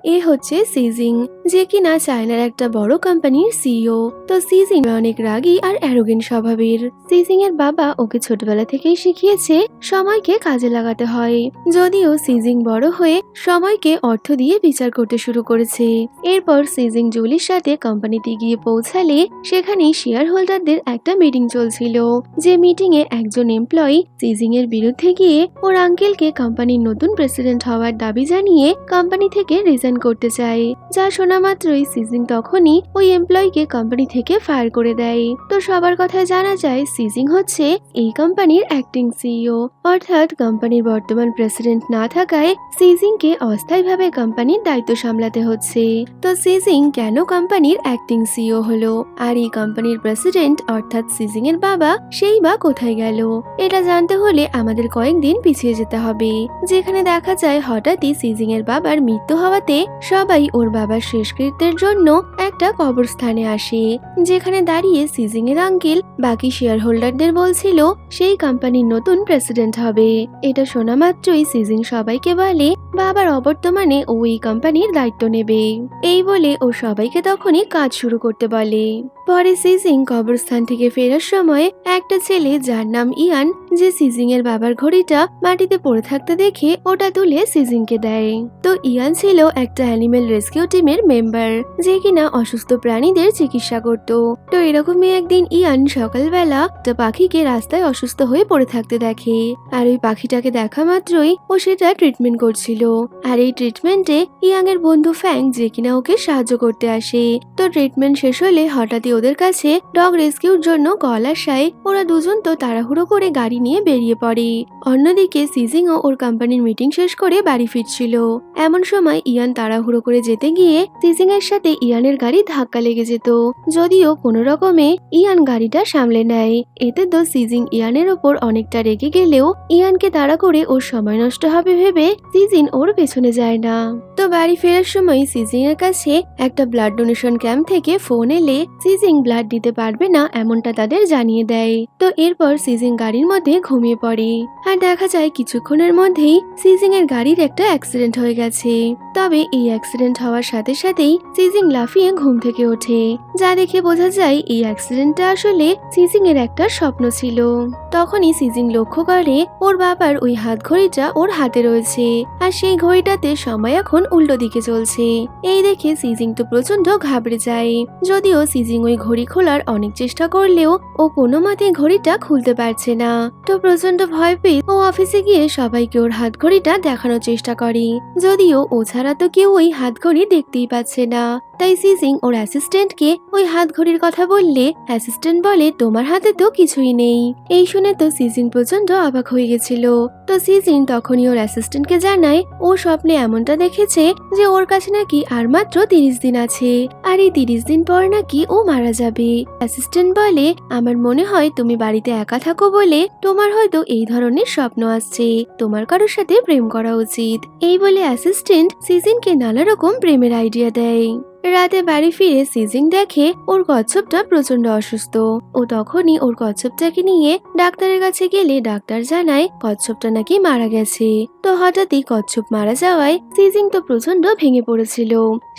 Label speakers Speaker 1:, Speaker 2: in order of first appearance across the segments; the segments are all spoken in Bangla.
Speaker 1: এ হচ্ছে সিজিং, যে কিনা চায়নার একটা বড় কোম্পানির সিইও। তো সিজিং অনেক রাগী আর অ্যারোগেন্ট স্বভাবের। সিজিং এর বাবা ওকে ছোটবেলা থেকেই শিখিয়েছে সময়কে কাজে লাগাতে হয়। যদিও সিজিং বড় হয়ে সময়কে অর্থ দিয়ে বিচার করতে শুরু করেছে। এরপর সিজিং জুলির সাথে কোম্পানিতে গিয়ে পৌঁছালে সেখানে শেয়ার হোল্ডারদের একটা মিটিং চলছিল। যে মিটিং এ একজন এমপ্লয়ি সিজিং এর বিরুদ্ধে গিয়ে ওর আঙ্কেলকে কোম্পানির নতুন প্রেসিডেন্ট হওয়ার দাবি জানিয়ে কোম্পানি থেকে রিজাইন করতে চায়। যা শোনা মাত্রই সিজিং তখনই ওই এমপ্লয়িকে কোম্পানি থেকে ফায়ার করে দেয়। তো সবার কথায় জানা যায় সিজিং হচ্ছে এই কোম্পানির অ্যাক্টিং সিইও, অর্থাৎ কোম্পানির বর্তমান প্রেসিডেন্ট না থাকায় সিজিংকে অস্থায়ীভাবে কোম্পানির দায়িত্ব সামলাতে হচ্ছে। তো সিজিং কেন কোম্পানির অ্যাক্টিং সিইও হলো, আর এই কোম্পানির প্রেসিডেন্ট অর্থাৎ সিজিং এর বাবা সেই বা কোথায় গেল, এটা জানতে হলে আমাদের কয়েকদিন পিছিয়ে যেতে হবে। যেখানে দেখা যায় হঠাৎই সিজিং এর বাবার মৃত্যু হওয়াতে সবাই ওর বাবার শেষকৃত্যের জন্য একটা কবরস্থানে আসে, যেখানে দাঁড়িয়ে সিজিং এর আঙ্কেল বাকি শেয়ার হোল্ডারদের বলছিল সেই কোম্পানির নতুন প্রেসিডেন্ট হবে। এটা শোনা মাত্রই সিজিং সবাইকে বলে বাবার অবর্তমানে ও এই কোম্পানির দায়িত্ব নেবে। এই বলে ও সবাইকে তখনই কাজ শুরু করতে বলে। পরে সিজিং কবরস্থান থেকে ফেরার সময় একটা ছেলে যার নাম ইয়ান, যে সিজিং এর বাবার ঘড়িটা মাটিতে পড়ে থাকতে দেখে ওটা তুলে সিজিংকে দেয়। তো ইয়ান ছিল একটা অ্যানিমেল রেস্কিউ টিমের মেম্বার, যে কিনা অসুস্থ প্রাণীদের চিকিৎসা করত। তো এরকমই একদিন ইয়ান সকালবেলা একটা পাখিকে রাস্তায় অসুস্থ হয়ে পড়ে থাকতে দেখে, আর ওই পাখিটাকে দেখা মাত্রই ও সেটা ট্রিটমেন্ট করছিল। আর এই ট্রিটমেন্টে ইয়াং এর বন্ধু ফ্যাং, যে কিনা ওকে সাহায্য করতে আসে। তো ট্রিটমেন্ট শেষ হলে হঠাৎই ওদের কাছে ডগ রেস্কিউর জন্য কল আসায় ওরা দুজন তো তাড়াহুড়ো করে গাড়ি নিয়ে বেরিয়ে পড়ে। অন্যদিকে সিজিং ও ওর কোম্পানির মিটিং শেষ করে বাড়ি ফিরছিল। এমন সময় ইয়ান তাড়াহুড়ো করে যেতে গিয়ে সিজিং এর সাথে ইয়ানের গাড়ি ধাক্কা লেগে যেত। যদিও কোনো রকমে ইয়ান গাড়িটা সামলে নেয়। এতে তো সিজিং ইয়ানের ওপর অনেকটা রেগে গেলেও ইয়ানকে তাড়া করে ওর সময় নষ্ট হবে ভেবে সিজিং ওর পেছনে যায় না। তো বাড়ি ফেরার সময় সিজিং এর কাছে একটা ব্লাড ডোনেশন ক্যাম্প থেকে ফোন এলে সিজিং ব্লাড দিতে পারবে না এমনটা তাদের জানিয়ে দেয়। তো এরপর সিজিং গাড়ির মধ্যে ঘুমিয়ে পড়ে, আর দেখা যায় কিছুক্ষণের মধ্যেই সিজিং এর গাড়ির একটা অ্যাক্সিডেন্ট হয়ে গেছে। তবে এই অ্যাক্সিডেন্ট হওয়ার সাথে সাথেই সিজিং লাফিয়ে ঘুম থেকে ওঠে, যা দেখে বোঝা যায় এই অ্যাক্সিডেন্টটা আসলে সিজিং এর একটা স্বপ্ন ছিল। তখনই সিজিং লক্ষ্য করে ওর বাবার ওই হাত ঘড়িটা ওর হাতে রয়েছে, আর সেই ঘড়িটাতে সময় এখন উল্টো দিকে চলছে। এই দেখে সিজিং তো প্রচন্ড ঘাবড়ে যায়। যদিও সিজিং ওই ঘড়ি খোলার অনেক চেষ্টা করলেও ও কোনো মতে ঘড়িটা খুলতে পারছে না। তো প্রচন্ড ভয় পেয়ে ও অফিসে গিয়ে সবাইকে ওর হাত ঘড়িটা দেখানোর চেষ্টা করে। যদিও ও ছাড়া তো কেউ ওই হাত ঘড়ি দেখতেই পাচ্ছে না। তাই সিজিং ওর অ্যাসিস্ট্যান্টকে ওই হাত ঘড়ির কথা বললে অ্যাসিস্ট্যান্ট বলে তোমার হাতে তো কিছুই নেই। এই শুনে তো সিজিং প্রচন্ড অবাক হয়ে গেছিল। তো সিজিং তখনই ওর অ্যাসিস্ট্যান্টকে জানায় ও স্বপ্নে এমনটা দেখেছে যে ওর কাছে নাকি আর মাত্র 30 দিন আছে, আর এই 30 দিন পর নাকি ও মারা যাবে। অ্যাসিস্ট্যান্ট বলে আমার মনে হয় তুমি বাড়িতে একা থাকো বলে তোমার হয়তো এই ধরনের স্বপ্ন আসছে, তোমার কারোর সাথে প্রেম করা উচিত। এই বলে অ্যাসিস্ট্যান্ট সিজিংকে নানা রকম প্রেমের আইডিয়া দেয়। রাতে বাড়ি ফিরে সিজিং দেখে ওর কচ্ছপটা প্রচন্ড অসুস্থ। ও তখনই ওর কচ্ছপটাকে নিয়ে ডাক্তারের কাছে গেলে ডাক্তার জানায় কচ্ছপটা নাকি মারা গেছে। তো হঠাৎই কচ্ছপ মারা যাওয়ায় সিজিং তো প্রচন্ড ভেঙে পড়েছিল।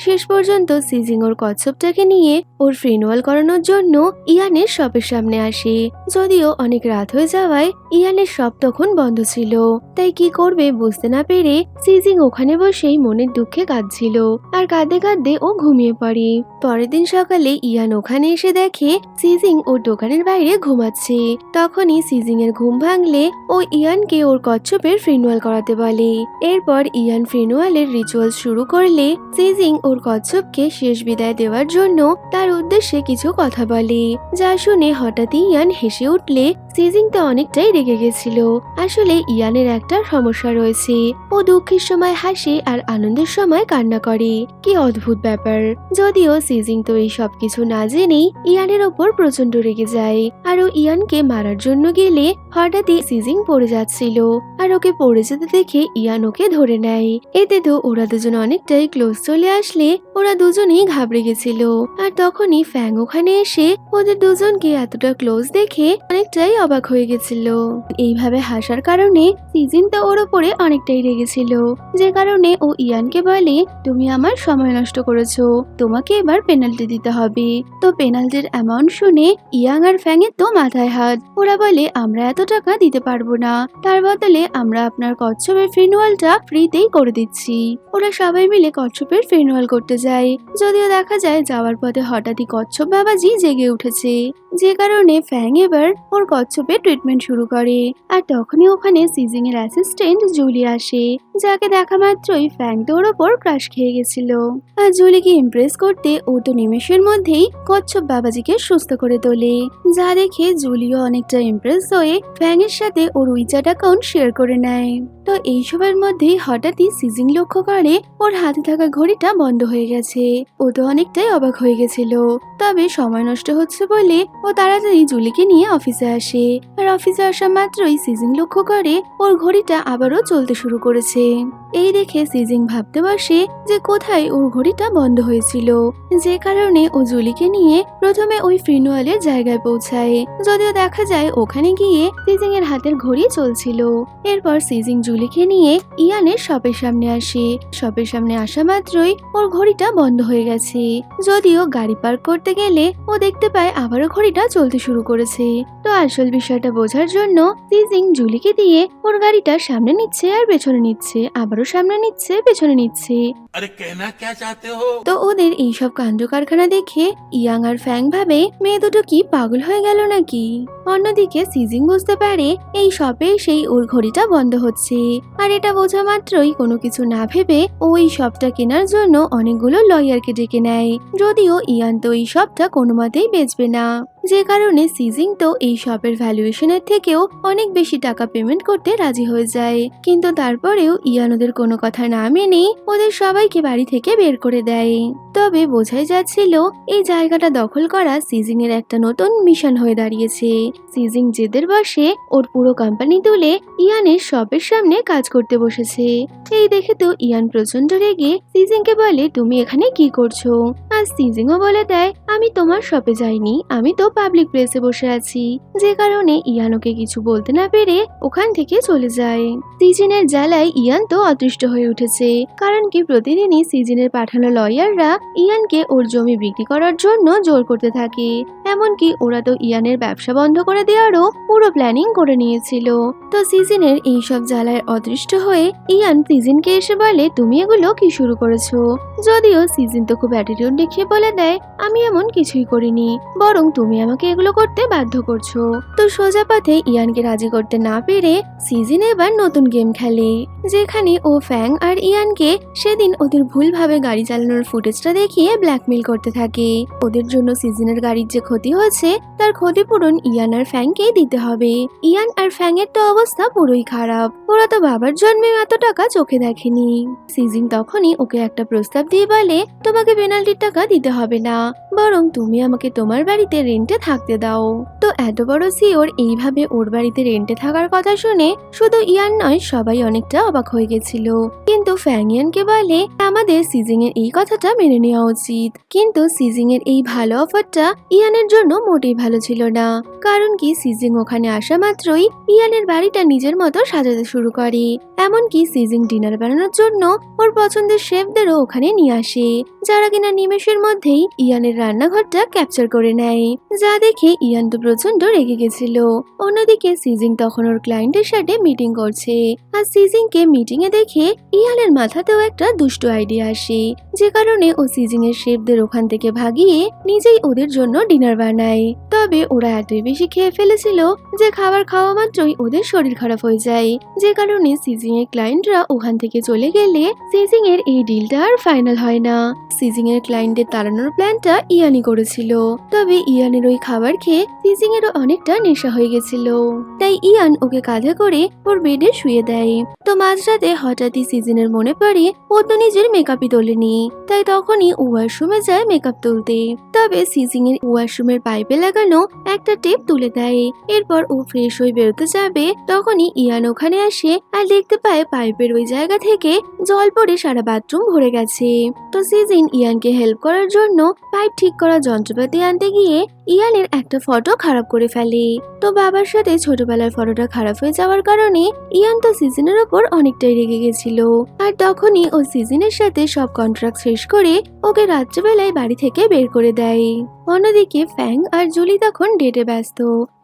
Speaker 1: শেষ পর্যন্ত সিজিং ওর কচ্ছপটাকে নিয়ে ওর ফ্রিনওয়াল করানোর জন্য ইয়ানের শপের সামনে আসে। যদিও অনেক রাত হয়ে যাওয়ায় ইয়ানের শপ তখন বন্ধ ছিল, তাই কি করবে বুঝতে না পেরে সিজিং ওখানে বসেই মনের দুঃখে কাঁদছিল, আর কাঁদতে কাঁদতে ও ঘুমিয়ে পড়ে। পরের দিন সকালে ইয়ান ওখানে এসে দেখে সিজিং ওর দোকানের বাইরে ঘুমাচ্ছে। তখনই সিজিং এর ঘুম ভাঙলে ও ইয়ানকে ওর কচ্ছপের ফ্রিনওয়াল করাতে বলে। এরপর ইয়ান ফ্রিনওয়ালের রিচুয়াল শুরু করলে সিজিং ওর কচ্ছপকে শেষ বিদায় দেওয়ার জন্য তার উদ্দেশ্যে কিছু কথা বলে, যা শুনে হঠাৎই ইয়ান হেসে উঠলে সিজিং তো অনেকটাই রেগে গেছিল। আসলে ইয়ানের একটা সমস্যা রয়েছে, ও দুঃখের সময় হাসে আর আনন্দের সময় কান্না করে। কি অদ্ভুত ব্যাপার। ব্যাপার। যদিও সিজিং তো এই সবকিছু না জেনেই ইয়ানের ওপর প্রচন্ড রেগে যায়, আর ও ইয়ানকে মারার জন্য গেলে হঠাৎই সিজিং পড়ে যাচ্ছিল, আর ওকে পড়ে যেতে দেখে ইয়ান ওকে ধরে নেয়। এতে তো ওরা দুজন অনেকটাই ক্লোজ চলে আসলে ওরা দুজনেই ঘাবড়ে গেছিল। আর তখনই ফ্যাং ওখানে এসে ওদের দুজনকে এতটা ক্লোজ দেখে অনেকটাই অবাক হয়ে গেছিল। এইভাবে হাসার কারণে সিজিন তো ওর ওপরে অনেকটাই রেগেছিল, যে কারণে ও ইয়ানকে বলে, তুমি আমার সময় নষ্ট করেছো, তোমাকে এবার পেনাল্টি দিতে হবে। তো পেনাল্টির অ্যামাউন্ট শুনে ইয়াং আর ফ্যাং এর তো মাথায় হাত। ওরা বলে, আমরা এত টাকা দিতে পারবো না, তার বদলে আমরা আপনার কচ্ছপের ফিনুয়ালটা ফ্রিতেই করে দিচ্ছি। ওরা সবাই মিলে কচ্ছপের ফিনুয়াল করতে যায়, যদিও দেখা যায় যাওয়ার পথে হঠাৎই কচ্ছপ বাবাজি জেগে উঠেছে, যে কারণে ফ্যাং এবার ওর কচ্ছপের ট্রিটমেন্ট শুরু করে। আর তখনই ওখানে সিজিং এর অ্যাসিস্ট্যান্ট জুলি আসে, যাকে দেখা মাত্রই ফ্যাং তো ওর ওপর ক্রাশ খেয়ে গেছিল। আর জুলিকে ইমপ্রেস করতে ও তো নিমেষের মধ্যেই কচ্ছপ বাবাজিকে সুস্থ করে তোলে, যা দেখে জুলিও অনেকটা ইমপ্রেস হয়ে ফ্যাং এর সাথে ওর উইচ্যাট অ্যাকাউন্ট শেয়ার করে নেয়। তো এইসবের মধ্যেই হঠাৎই সিজিং লক্ষ্য করে ওর হাতে থাকা ঘড়িটা বন্ধ হয়ে গেছে। ও তো অনেকটাই অবাক হয়ে গেছিল, তবে সময় নষ্ট হচ্ছে বলে ও তাড়াতাড়ি জুলিকে নিয়ে অফিসে আসে। আর অফিসে আসা মাত্রই সিজিং লক্ষ্য করে ওর ঘড়িটা আবারও চলতে শুরু করেছে। এই দেখে সিজিং ভাবতে বসে যে কোথায় ওর ঘড়িটা বন্ধ হয়েছিল, যে কারণে ও জুলিকে নিয়ে প্রথমে ওই ফিনুয়ালের জায়গায় পৌঁছায়। যদিও দেখা যায় ওখানে গিয়ে সিজিং এর হাতের ঘড়ি চলছিল। এরপর সিজিং জুলিকে নিয়ে ইয়ানের শপের সামনে আসে। শপের সামনে আসা মাত্রই ওর ঘড়িটা বন্ধ হয়ে গেছে। যদিও গাড়ি পার্ক করতে গেলে ও দেখতে পায় আবারও ঘড়িটা চলতে শুরু করেছে। তো আসল বিষয়টা বোঝার জন্য সিজিং জুলিকে দিয়ে ওর গাড়িটা সামনে নিচ্ছে আর পেছনে নিচ্ছে, আবারও সামনে নিচ্ছে পেছনে নিচ্ছে।
Speaker 2: अरे कहना क्या चाहते हो?
Speaker 1: তো ওদের এইসব কাণ্ড কারখানা দেখে ইয়াং আর ফ্যাং ভাবে মেয়ে দুটো কি পাগল হয়ে গেল নাকি। অন্যদিকে সিজিং বুঝতে পারে এই শপে সেই ওর ঘড়িটা বন্ধ হচ্ছে, আর এটা বোঝা মাত্রই কোনো কিছু না ভেবে ওই শপটা কেনার জন্য অনেকগুলো লয়ারকে ডেকে নেয়। যদিও ইয়ান তো এই শপটা কোনো মতেই বেচবে না, যে কারণে সিজিং তো এই শপের ভ্যালুয়েশনের থেকেও অনেক বেশি টাকা পেমেন্ট করতে রাজি হয়ে যায়। কিন্তু তারপরেও ইয়ান ওদের কোনো কথা না মেনে ওদের সবাইকে বাড়ি থেকে বের করে দেয়। তবে বোঝাই যাচ্ছিল এই জায়গাটা দখল করা সিজিং এর একটা নতুন মিশন হয়ে দাঁড়িয়েছে। সিজিং জেদের বসে ওর পুরো কোম্পানি তুলে ইয়ানের শপের সামনে কাজ করতে বসেছে। এই দেখে তো ইয়ান প্রচন্ড রেগে সিজিং কে বলে, তুমি এখানে কি করছো? আর সিজিংও বলে দেয়, আমি তোমার শপে যাইনি, আমি তো পাবলিক প্লেসে বসে আছি। যে কারণে ইয়ান ওকে কিছু বলতে না পেরে ওখান থেকে চলে যায়। সিজিনের জ্বালায় ইয়ান তো অতিষ্ঠ হয়ে উঠেছে, কারণ কি প্রতিদিনই সিজিনের পাঠানো লয়াররা ইয়ানকে ওর জমি বিক্রি করার জন্য জোর করতে থাকে। এমনকি ওরা তো ইয়ানের ব্যবসা বন্ধ করে দেওয়ারও পুরো প্ল্যানিং করে নিয়েছিল। তো সিজিনের এইসব জ্বালায় অদৃষ্ট হয়ে ইয়ান সিজিনকে এসে বলে, তুমি এগুলো কি শুরু করেছো? যদিও সিজিন তো খুব অ্যাটিটিউড দেখিয়ে বলে দেয়, আমি এমন কিছুই করিনি, বরং তুমি আমাকে এগুলো করতে বাধ্য করছো। তো সোজা পথে ইয়ানকে রাজি করতে না পেরে সিজিন এবার নতুন গেম খেলে, যেখানে ও ফ্যাং আর ইয়ানকে সেদিন ওদের ভুলভাবে গাড়ি চালানোর ফুটেজটা দেখিয়ে ব্ল্যাকমেল করতে থাকে। ওদের জন্য সিজনের গাড়ির যে ক্ষতি হয়েছে তার ক্ষতিপূরণ ইয়ান আর ফ্যাংকেই দিতে হবে। ইয়ান আর ফ্যাং এর তো অবস্থা পুরোই খারাপ, ওরা তো বাবার জন্মে এত টাকা চোখে দেখেনি। সিজিন তখনই ওকে একটা প্রস্তাব দিয়ে বলে, তোমাকে পেনাল্টির টাকা দিতে হবে না, বরং তুমি আমাকে তোমার বাড়িতে রেন্টে থাকতে দাও। তো এত বড় সিওর এইভাবে ওর বাড়িতে রেন্টে থাকার কথা শুনে শুধু ইয়ান নয় সবাই অনেকটা অবাক হয়ে গেছিল। কিন্তু ফ্যাং ইয়ানকে বলে, আমাদের সিজিং এর এই কথাটা মেনে নেওয়া উচিত। কিন্তু সিজিং এর এই ভালো অফারটা ইয়ানের জন্য মোটেই ভালো ছিল না, কারণ কি সিজিং ওখানে আসা মাত্রই ইয়ানের বাড়িটা নিজের মতো সাজাতে শুরু করে। এমনকি সিজিং ডিনার বানানোর জন্য ওর পছন্দের শেফদেরও ওখানে নিয়ে আসে, যারা কিনা নিমেষের মধ্যেই ইয়ানের রান্নাঘরটা ক্যাপচার করে নেয়, যা দেখে ইয়ান তো প্রচন্ড রেগে গেছিল। অন্যদিকে সিজিং তখন ওর ক্লায়েন্টের সাথে মিটিং করছে, আর সিজিং কে মিটিং এ দেখে ইয়ানের মাথাতেও একটা দুষ্ট আইডিয়া আসে, যে কারণে ও সিজিং এর শেফদের ওখান থেকে ভাগিয়ে নিজেই ওদের জন্য ডিনার বানায়। তবে ওরা এতই বেশি খেয়ে ফেলেছিল যে খাবার খাওয়া মাত্রই ওদের শরীর খারাপ হয়ে যায়, যে কারণে সিজিং এর ক্লায়েন্টরা ওখান থেকে চলে গেলে সিজিং এর এই ডিলটা আর ফাইনাল হয় না। সিজিং এর ক্লায়েন্ট রেস্টুরেন্টে তাড়ানোর প্ল্যানটা ইয়ানই করেছিল। তবে ইয়ানের ওই খাবার খেয়ে সিজিং এরও অনেকটা নেশা হয়ে গেছিল, তাই ইয়ান ওকে কাঁধে করে ওর বেডে শুয়ে দেয়। তো মাঝরাতে হঠাৎই সিজনের মনে পড়ে ও তো নিজের মেকআপই তোলেনি, তাই তখনই ও ওয়াশরুমে যায় মেকআপ তুলতে। তবে সিজিং এর ওয়াশরুমের পাইপে লাগানো একটা টেপ তুলে দেয়। এরপর ও ফ্রেশ হয়ে বেরোতে যাবে, তখনই ইয়ান ওখানে আসে আর দেখতে পায় পাইপের ওই জায়গা থেকে জল পড়ে সারা বাথরুম ভরে গেছে। তো সিজিন ইয়ানকে হেল্প করার জন্য পাইপ ঠিক করার যন্ত্রপাতি আনতে গিয়ে ইয়ানের একটা ফটো খারাপ করে ফেলে। তো বাবার সাথে ছোটবেলার ফটোটা খারাপ হয়ে যাওয়ার কারণে ইয়ান তো সিজনের ওপর অনেকটাই রেগে গেছিল। আর তখনই ও সিজনের সাথে সব কন্ট্রাক্ট শেষ করে ওকে রাত্রেবেলায় বাড়ি থেকে বের করে দেয়। অন্যদিকে ফ্যাং আর জুলি তখন ডেটে ব্যস্ত।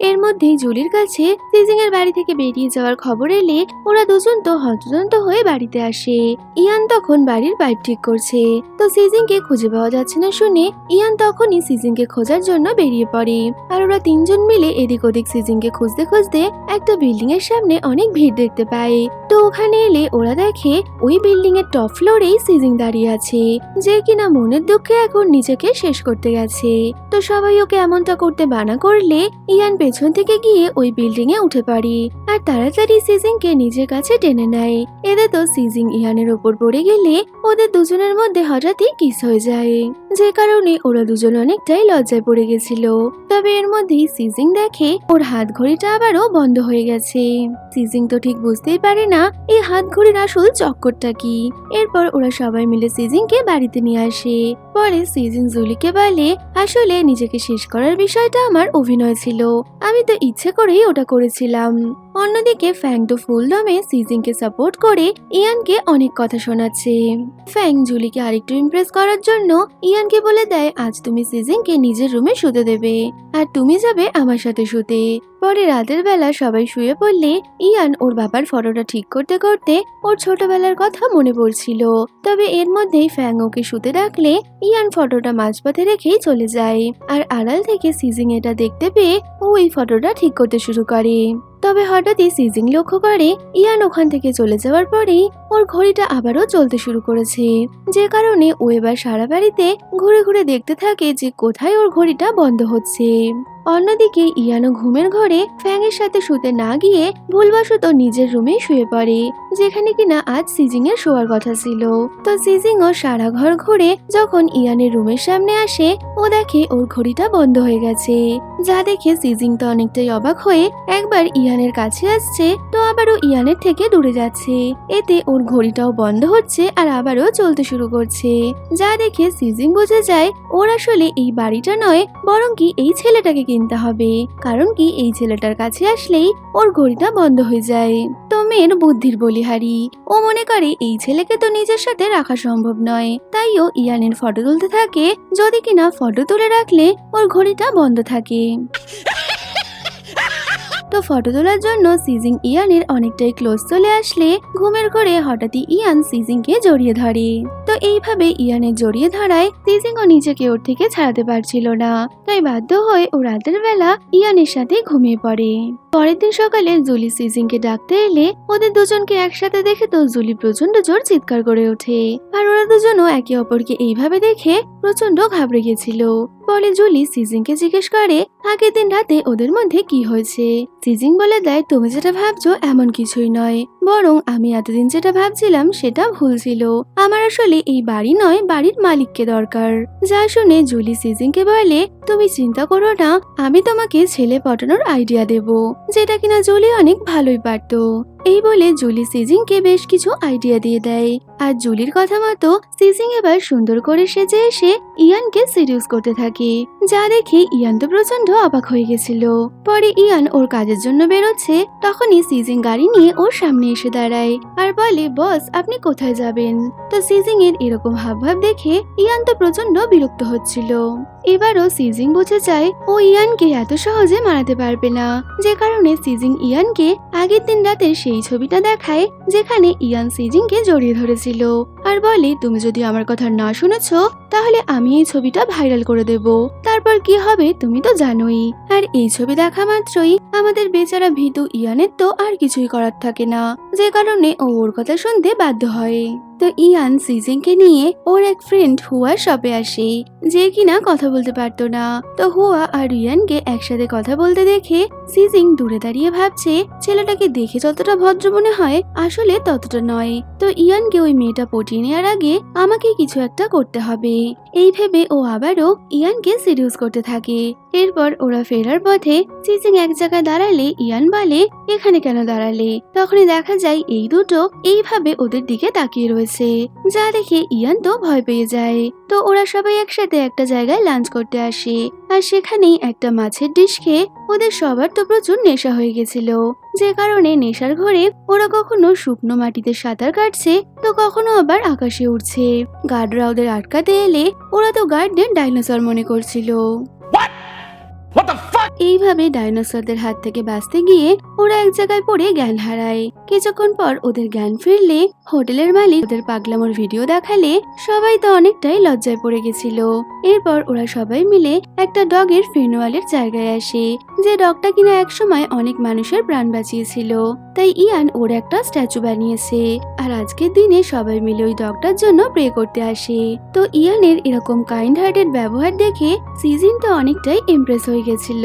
Speaker 1: এর মধ্যেই জুলির কাছে সিজিং এর বাড়ি থেকে বেরিয়ে যাওয়ার খবর এলে ওরা দুজন তো হন্তদন্ত হয়ে বাড়িতে আসে। ইয়ান তখন বাড়ির পাইপ ঠিক করছে, তো সিজিং কে খুঁজে পাওয়া যাচ্ছে না শুনে ইয়ান তখনই সিজিং কে খোঁজার জন্য বেরিয়ে পড়ে। আর ওরা তিনজন মিলে এদিক ওদিক সিজিং কে খুঁজতে খুঁজতে একটা বিল্ডিং এর সামনে অনেক ভিড় দেখতে পায়। তো ওখানে এলে ওরা দেখে ওই বিল্ডিং এর টপ ফ্লোরেই সিজিং দাঁড়িয়ে আছে, যে কিনা মনের দুঃখে এখন নিজেকে শেষ করতে গেছে। তো সবাই ওকে এমনটা করতে বানা করলে ইয়ান পেছন থেকে গিয়ে ওই বিল্ডিং এ উঠে পড়ে আর তাড়াতাড়ি সিজিং কে নিজের কাছে টেনে নেয়। এতে তো সিজিং ইয়ানের ওপর পড়ে গেলে ওদের দুজনের মধ্যে হঠাৎই কিস হয়ে যায়, যে কারণে ওরা দুজন অনেকটাই লজ্জায় পড়ে গেছিল। তবে এর মধ্যেই সিজিং দেখে ওর হাত ঘড়িটা আবারও বন্ধ হয়ে গেছে। সিজিং তো ঠিক বুঝতেই পারে না এই হাত ঘড়ির আসল চক্করটা কি। এরপর ওরা সবাই মিলে সিজিং কে বাড়িতে নিয়ে আসে। পরে সিজিং জুলিকে বলে, আসলে নিজেকে শেষ করার বিষয়টা আমার অভিনয় ছিল, আমি তো ইচ্ছে করেই ওটা করেছিলাম। অন্যদিকে ফ্যাং তো ফুল দমে সিজিং কে সাপোর্ট করে ইয়ানকে অনেক কথা শোনাচ্ছে। ফ্যাং জুলিকে আরেকটু ইমপ্রেস করার জন্য ইয়ানকে বলে দেয়, আজ তুমি সিজিং কে নিজের রুমে শুতে দেবে আর তুমি যাবে আমার সাথে শুতে। পরে রাতের বেলা সবাই শুয়ে পড়লে ইয়ান ওর বাবার ফটোটা ঠিক করতে করতে ওর ছোটবেলার কথা মনে পড়ছিল। তবে এর মধ্যেই ফ্যাং ওকে শুতে ডাকলে ইয়ান ফটোটা মাঝপথে রেখেই চলে যায়। আর আড়াল থেকে সিজিং এটা দেখতে পেয়ে ও এই ফটোটা ঠিক করতে শুরু করে। তবে হঠাৎই সিজিং লক্ষ্য করে ইয়ান ওখান থেকে চলে যাওয়ার পরেই ওর ঘড়িটা আবারও চলতে শুরু করেছে, যে কারণে ও এবার সারা বাড়িতে ঘুরে ঘুরে দেখতে থাকে যে কোথায় ওর ঘড়িটা বন্ধ হচ্ছে। অন্যদিকে ইয়ানও ঘুমের ঘরে ফ্যাং এর সাথে শুতে না গিয়ে ভুলবশত নিজের রুমে শুয়ে পড়ে, যেখানে কিনা আজ সিজিং এর শোয়ার কথা ছিল। তো সিজিং ও সারা ঘর ঘুরে যখন ইয়ানের রুমের সামনে আসে ও দেখে ওর ঘড়িটা বন্ধ হয়ে গেছে, যা দেখে সিজিং তো অনেকটাই অবাক হয়ে একবার ইয়ানের কাছে আসছে তো আবারও ইয়ানের থেকে দূরে যাচ্ছে। এতে ওর ঘড়িটাও বন্ধ হচ্ছে আর আবারও চলতে শুরু করছে, যা দেখে সিজিং বুঝে যায় ওর আসলে এই বাড়িটা নয় বরং কি এই ছেলেটাকে কিনতে হবে, কারণ কি এই ছেলেটার কাছে আসলেই ওর ঘড়িটা বন্ধ হয়ে যায়। তো মেয়ের বুদ্ধির বলিহারি, ও মনে করে এই ছেলেকে তো নিজের সাথে রাখা সম্ভব নয়, তাই ও ইয়ানের ফটো তুলতে থাকে, যদি কিনা ফটো তুলে রাখলে ওর ঘড়িটা বন্ধ থাকে। তো ফটো তোলার জন্য সিজিং ইয়ানের অনেকটাই ক্লোজ চলে আসলে ঘুমের ঘরে হঠাৎই ইয়ান সিজিং কে জড়িয়ে ধরে। তো এইভাবে ইয়ানের জড়িয়ে ধরায় সিজিং ও নিজেকে ওর থেকে ছাড়াতে পারছিল না, তাই বাধ্য হয়ে ও রাতের বেলা ইয়ানের সাথে ঘুমিয়ে পড়ে। পরের দিন সকালে জুলি সিজিং কে ডাকতে এলে ওদের দুজনকে একসাথে দেখে তো জুলি প্রচন্ড জোর চিৎকার করে ওঠে, আর ওরা দুজনও একে অপরকে এইভাবে দেখে প্রচন্ড ঘাবড়ে গেছিল। পরে জুলি সিজিং কে জিজ্ঞেস করে আগের দিন রাতে ওদের মধ্যে কি হয়েছে। সিজিং বলে দেয়, তুমি যেটা ভাবছো এমন কিছুই নয়, বরং আমি এতদিন যেটা ভাবছিলাম সেটা ভুল ছিল, আমার আসলে এই বাড়ি নয় বাড়ির মালিককে দরকার। যা শুনে জুলি সিজিং কে বলে, তুমি চিন্তা করো না, আমি তোমাকে ছেলে পটানোর আইডিয়া দেব, যেটা কিনা জুলি অনেক ভালোই পারতো। এই বলে জুলি সিজিং কে বেশ কিছু আইডিয়া দিয়ে দেয়, আর জুলির কথা মতো সিজিং এবার সুন্দর করে সেজে এসে ইয়ানকে সিরিয়াস করতে থাকে, যা দেখে ইয়ান তো প্রচন্ড অবাক হয়ে গেছিল। পরে ইয়ান ওর কাজের জন্য বেরোচ্ছে, তখনই সিজিং গাড়ি নিয়ে ওর সামনে এসে দাঁড়ায় আর বলে, বস আপনি কোথায় যাবেন। তো সিজিং এর এরকম হাবভাব দেখে ইয়ান তো প্রচন্ড বিরক্ত হচ্ছিল। এবারও সিজিং বুঝে যায় ও ইয়ানকে এত সহজে মারাতে পারবে না, যে কারণে সিজিং ইয়ানকে আগের দিন রাতের সেই ছবিটা দেখায় যেখানে ইয়ান সিজিং কে জড়িয়ে ধরেছিল আর বলে তুমি যদি আমার কথা না শুনেছো তাহলে আমি এই ছবিটা ভাইরাল করে দেব। তারপর কি হবে তুমি তো জানোই। আর এই ছবি দেখা মাত্রই আমাদের বেচারা ভীতু ইয়ানের তো আর কিছুই করার থাকে না, যে কারণে ও ওর কথা শুনতে বাধ্য হয়। তো ইয়ান সিজিংকে নিয়ে ওর এক ফ্রেন্ড হুয়ার শপে আসে, যে কিনা কথা বলতে পারতো না। তো হুয়া আর ইয়ানকে একসাথে কথা বলতে দেখে সিজিং দূরে দাঁড়িয়ে ভাবছে ছেলেটাকে দেখে যতটা ভদ্র মনে হয় আসলে ততটা নয়। তো ইয়ানকে ওই মেয়েটা পটিয়ে নেওয়ার আগে আমাকে কিছু একটা করতে হবে, এই ভেবে ও আবারও ইয়ানকে সিরিয়াস করতে থাকে। এরপর ওরা ফেরার পথে সিজিং এক জায়গায় দাঁড়ালে ইয়ান বলে এখানে কেন দাঁড়ালে। তখনই দেখা যায় এই দুটো এইভাবে ওদের দিকে তাকিয়ে রয়েছে, যা দেখে ইয়ান তো ভয় পেয়ে যায়। তো ওরা সবাই একসাথে একটা জায়গায় লাঞ্চ করতে আসে, আর সেখানেই একটা মাছের ডিশ খেয়ে ওদের সবার তো প্রচুর নেশা হয়ে গেছিল, যে কারণে নেশার ঘরে ওরা কখনো শুকনো মাটিতে সাঁতার কাটছে তো কখনো আবার আকাশে উঠছে। গার্ডরা ওদের আটকাতে এলে ওরা তো গার্ডদের ডাইনোসর মনে করছিল। এইভাবে ডাইনোসরদের হাত থেকে বাঁচতে গিয়ে ওরা এক জায়গায় পড়ে জ্ঞান হারায়। কিছুক্ষণ পর ওদের জ্ঞান ফিরলে হোটেলের মালিক ওদের পাগলামোর ভিডিও দেখালে সবাই তো অনেকটাই লজ্জায় পড়ে গেছিল। এরপর ওরা সবাই মিলে একটা ডগের ফিনুয়ালের জায়গায় আসে, যে ডগটা কিনা একসময় অনেক মানুষের প্রাণ বাঁচিয়েছিল। তাই ইয়ান ওর একটা স্ট্যাচু বানিয়েছে, আর আজকের দিনে সবাই মিলে ওই ডগটার জন্য প্রে করতে আসে। তো ইয়ানের এরকম কাইন্ড হার্টেড ব্যবহার দেখে সিজিন তো অনেকটাই ইমপ্রেস হয়ে গেছিল।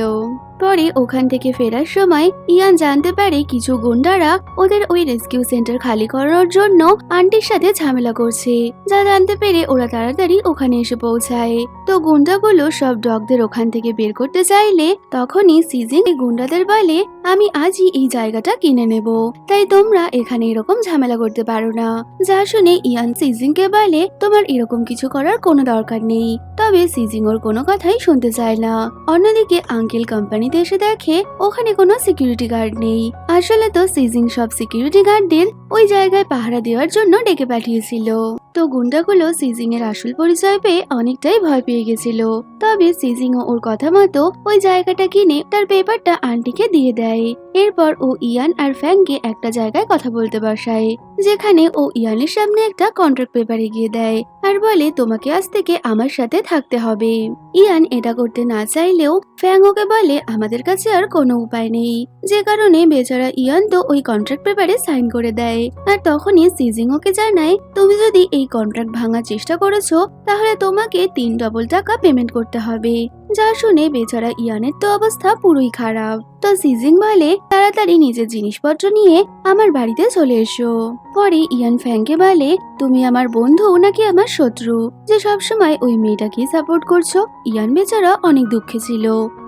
Speaker 1: পরে ওখান থেকে ফেরার সময় ইয়ান জানতে পারে কিছু গুন্ডারা ওদের ওই রেস্কিউ সেন্টার খালি করানোর জন্য আন্টির সাথে ঝামেলা করছে, যা জানতে পেরে ওরা তাড়াতাড়ি ওখানে এসে পৌঁছায়। তো গুন্ডাগুলো সব ডগদের ওখান থেকে বের করতে চাইলে তখনই সিজিং এই গুন্ডাদের বলে আমি আজই এই জায়গাটা কিনে নেব, তাই তোমরা এখানে এরকম ঝামেলা করতে পারো না। যা শুনে ইয়ান সিজিংকে বলে তোমার এরকম কিছু করার কোনো দরকার নেই। তবে সিজিং ওর কোনো কথাই শুনতে চায় না। অন্যদিকে আঙ্কেল কোম্পানিতে এসে দেখে ওখানে কোনো সিকিউরিটি গার্ড নেই। আসলে তো সিজিং সব সিকিউরিটি গার্ডদের ওই জায়গায় পাহারা দেওয়ার জন্য ডেকে পাঠিয়েছিল। তো গুন্ডাগুলো সিজিং এর আসল পরিচয় পেয়ে অনেকটাই ভয় পেয়ে গেছিল। তবে সিজিং ওর কথা মতো ওই জায়গাটা কিনে তার পেপারটা আন্টিকে দিয়ে দেয়। এরপর ও ইয়ান আর ফ্যাংকে একটা জায়গায় কথা বলতে বসায়, যেখানে ও ইয়ানের সামনে একটা কন্ট্রাক্ট পেপার এগিয়ে দেয় আর বলে তোমাকে আজ থেকে আমার সাথে থাকতে হবে। ইয়ান এটা করতে না চাইলেও ফ্যাং ওকে বলে আমাদের কাছে আর কোনো উপায় নেই, যে কারণে বেচারা ইয়ান তো ওই কন্ট্রাক্ট পেপারে সাইন করে দেয়। আর তখনই সিজিং ওকে জানায় তুমি যদি এই কন্ট্রাক্ট ভাঙার চেষ্টা করেছো তাহলে তোমাকে 3 ডবল টাকা পেমেন্ট করতে হবে। যা শুনে বেচারা ইয়ানের তো অবস্থা পুরোই খারাপ। তো সিজিং বলে তাড়াতাড়ি নিজের জিনিসপত্র নিয়ে আমার বাড়িতে চলে এসো। পরে ইয়ান ফ্যাংকে বলে তুমি আমার বন্ধু নাকি আমার শত্রু, যে সবসময় ওই মেয়েটাকে সাপোর্ট করছো। ইয়ান বেচারা অনেক দুঃখে ছিল।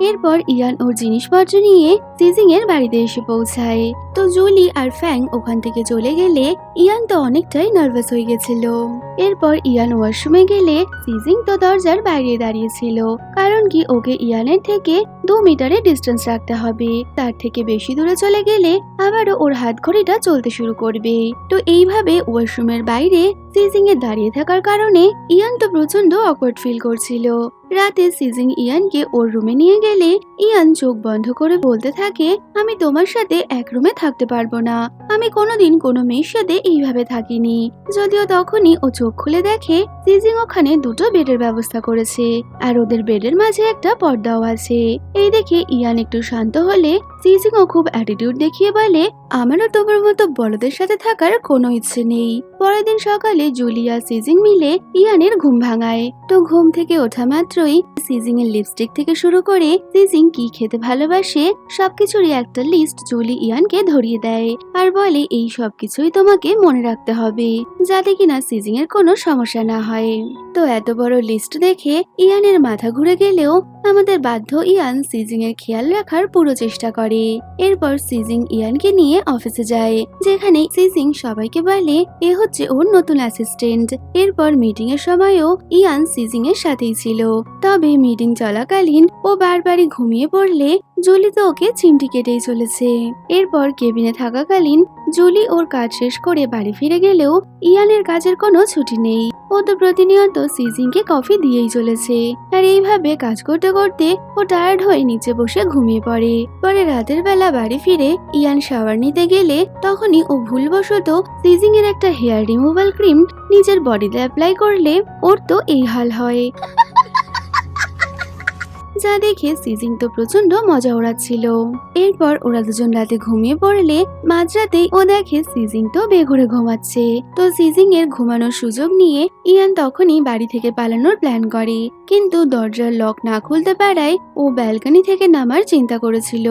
Speaker 1: এরপর ইয়ান ওর জিনিসপত্র নিয়ে সিজিং এর বাড়িতে এসে পৌঁছায়। তো জুলি আর ফ্যাং ওখান থেকে চলে গেলে ইয়ান তো অনেকটাই নার্ভাস হয়ে গেছিল। এরপর ইয়ান ওয়াশরুমে গেলে সিজিং তো দরজার বাইরে দাঁড়িয়েছিল, কারণ কি ওকে ইয়ানের থেকে 2 মিটারের ডিস্টেন্স রাখতে হবে। তার থেকে বেশি দূরে চলে গেলে আবারও ওর হাত ঘড়িটা চলতে শুরু করবে। তো এইভাবে ওয়াশরুমের বাইরে সিজিং এর দাঁড়িয়ে থাকার কারণে ইয়ান তো প্রচন্ড অকওয়ার্ড ফিল করছিল। রাতে সিজিং ইয়ানকে ওর রুমে নিয়ে গেলে ইয়ান চোখ বন্ধ করে বলতে থাকে আমি তোমার সাথে এক রুমে থাকতে পারবো না, আমি কোনোদিন কোনো মেয়ের সাথে এইভাবে থাকিনি। যদিও তখনই ও চোখ খুলে দেখে সিজিং ওখানে 2টো বেডের ব্যবস্থা করেছে, আর ওদের বেডের মাঝে একটা পর্দাও আছে। এই দেখে ইয়ান একটু শান্ত হলে সিজিং ও খুব অ্যাটিটিউড দেখিয়ে বলে আমারও তোমার মতো বড়দের সাথে থাকার কোনো ইচ্ছে নেই। পরের দিন সকালে জুলিয়া সিজিং মিলে ইয়ানের ঘুম ভাঙায়। তো ঘুম থেকে ওঠা মাত্রই সিজিং এর লিপস্টিক থেকে শুরু করে সিজিং কি খেতে ভালোবাসে সবকিছুরই একটা লিস্ট জুলি ইয়ানকে ধরিয়ে দেয়, আর বলে এই সবকিছুই তোমাকে মনে রাখতে হবে যাতে কিনা সিজিং এর কোনো সমস্যা না হয়। তো এত বড় লিস্ট দেখে ইয়ানের মাথা ঘুরে গেলেও আমাদের বাধ্য ইয়ান সিজিং এর খেয়াল রাখার পুরো চেষ্টা করে। এরপর সিজিং ইয়ানকে নিয়ে অফিসে যায়, যেখানে সিজিং সবাইকে বলে এ হচ্ছে ওর নতুন অ্যাসিস্ট্যান্ট। এরপর মিটিং এর সময়ও ইয়ান সিজিং এর সাথেই ছিল। তবে মিটিং চলাকালীন ও বারবারই ঘুমিয়ে ঘুমিয়ে পড়লে জুলি তো ওকে চিমটি কেটেই চলেছে। এরপর কেবিনে থাকাকালীন জুলি ওর কাজ শেষ করে বাড়ি ফিরে গেলেও ইয়ানের কাজের কোনো ছুটি নেই। ও তো প্রতিনিয়ত সিজিংকে কফি দিয়েই চলেছে। আর এইভাবে কাজ করতে করতে ও টায়ার্ড হয়ে নিচে বসে ঘুমিয়ে পড়ে। পরে রাতের বেলা বাড়ি ফিরে ইয়ান শাওয়ার নিতে গেলে তখনই ও ভুলবশত সিজিং এর একটা হেয়ার রিমুভাল ক্রিম নিজের বডিতে অ্যাপ্লাই করলে ওর তো এই হাল হয়। যা দেখে সিজিং তো প্রচন্ড মজা ওড়াচ্ছিল। এরপর ওরা দুজন রাতে ঘুমিয়ে পড়লে মাঝরাতেই ও দেখে সিজিং তো বেঘরে ঘুমাচ্ছে। তো সিজিং এর ঘুমানোর সুযোগ নিয়ে ইয়ান তখনই বাড়ি থেকে পালানোর প্ল্যান করে, কিন্তু দরজার লক না খুলতে পারায় ও ব্যালকনি থেকে নামার চিন্তা করেছিল,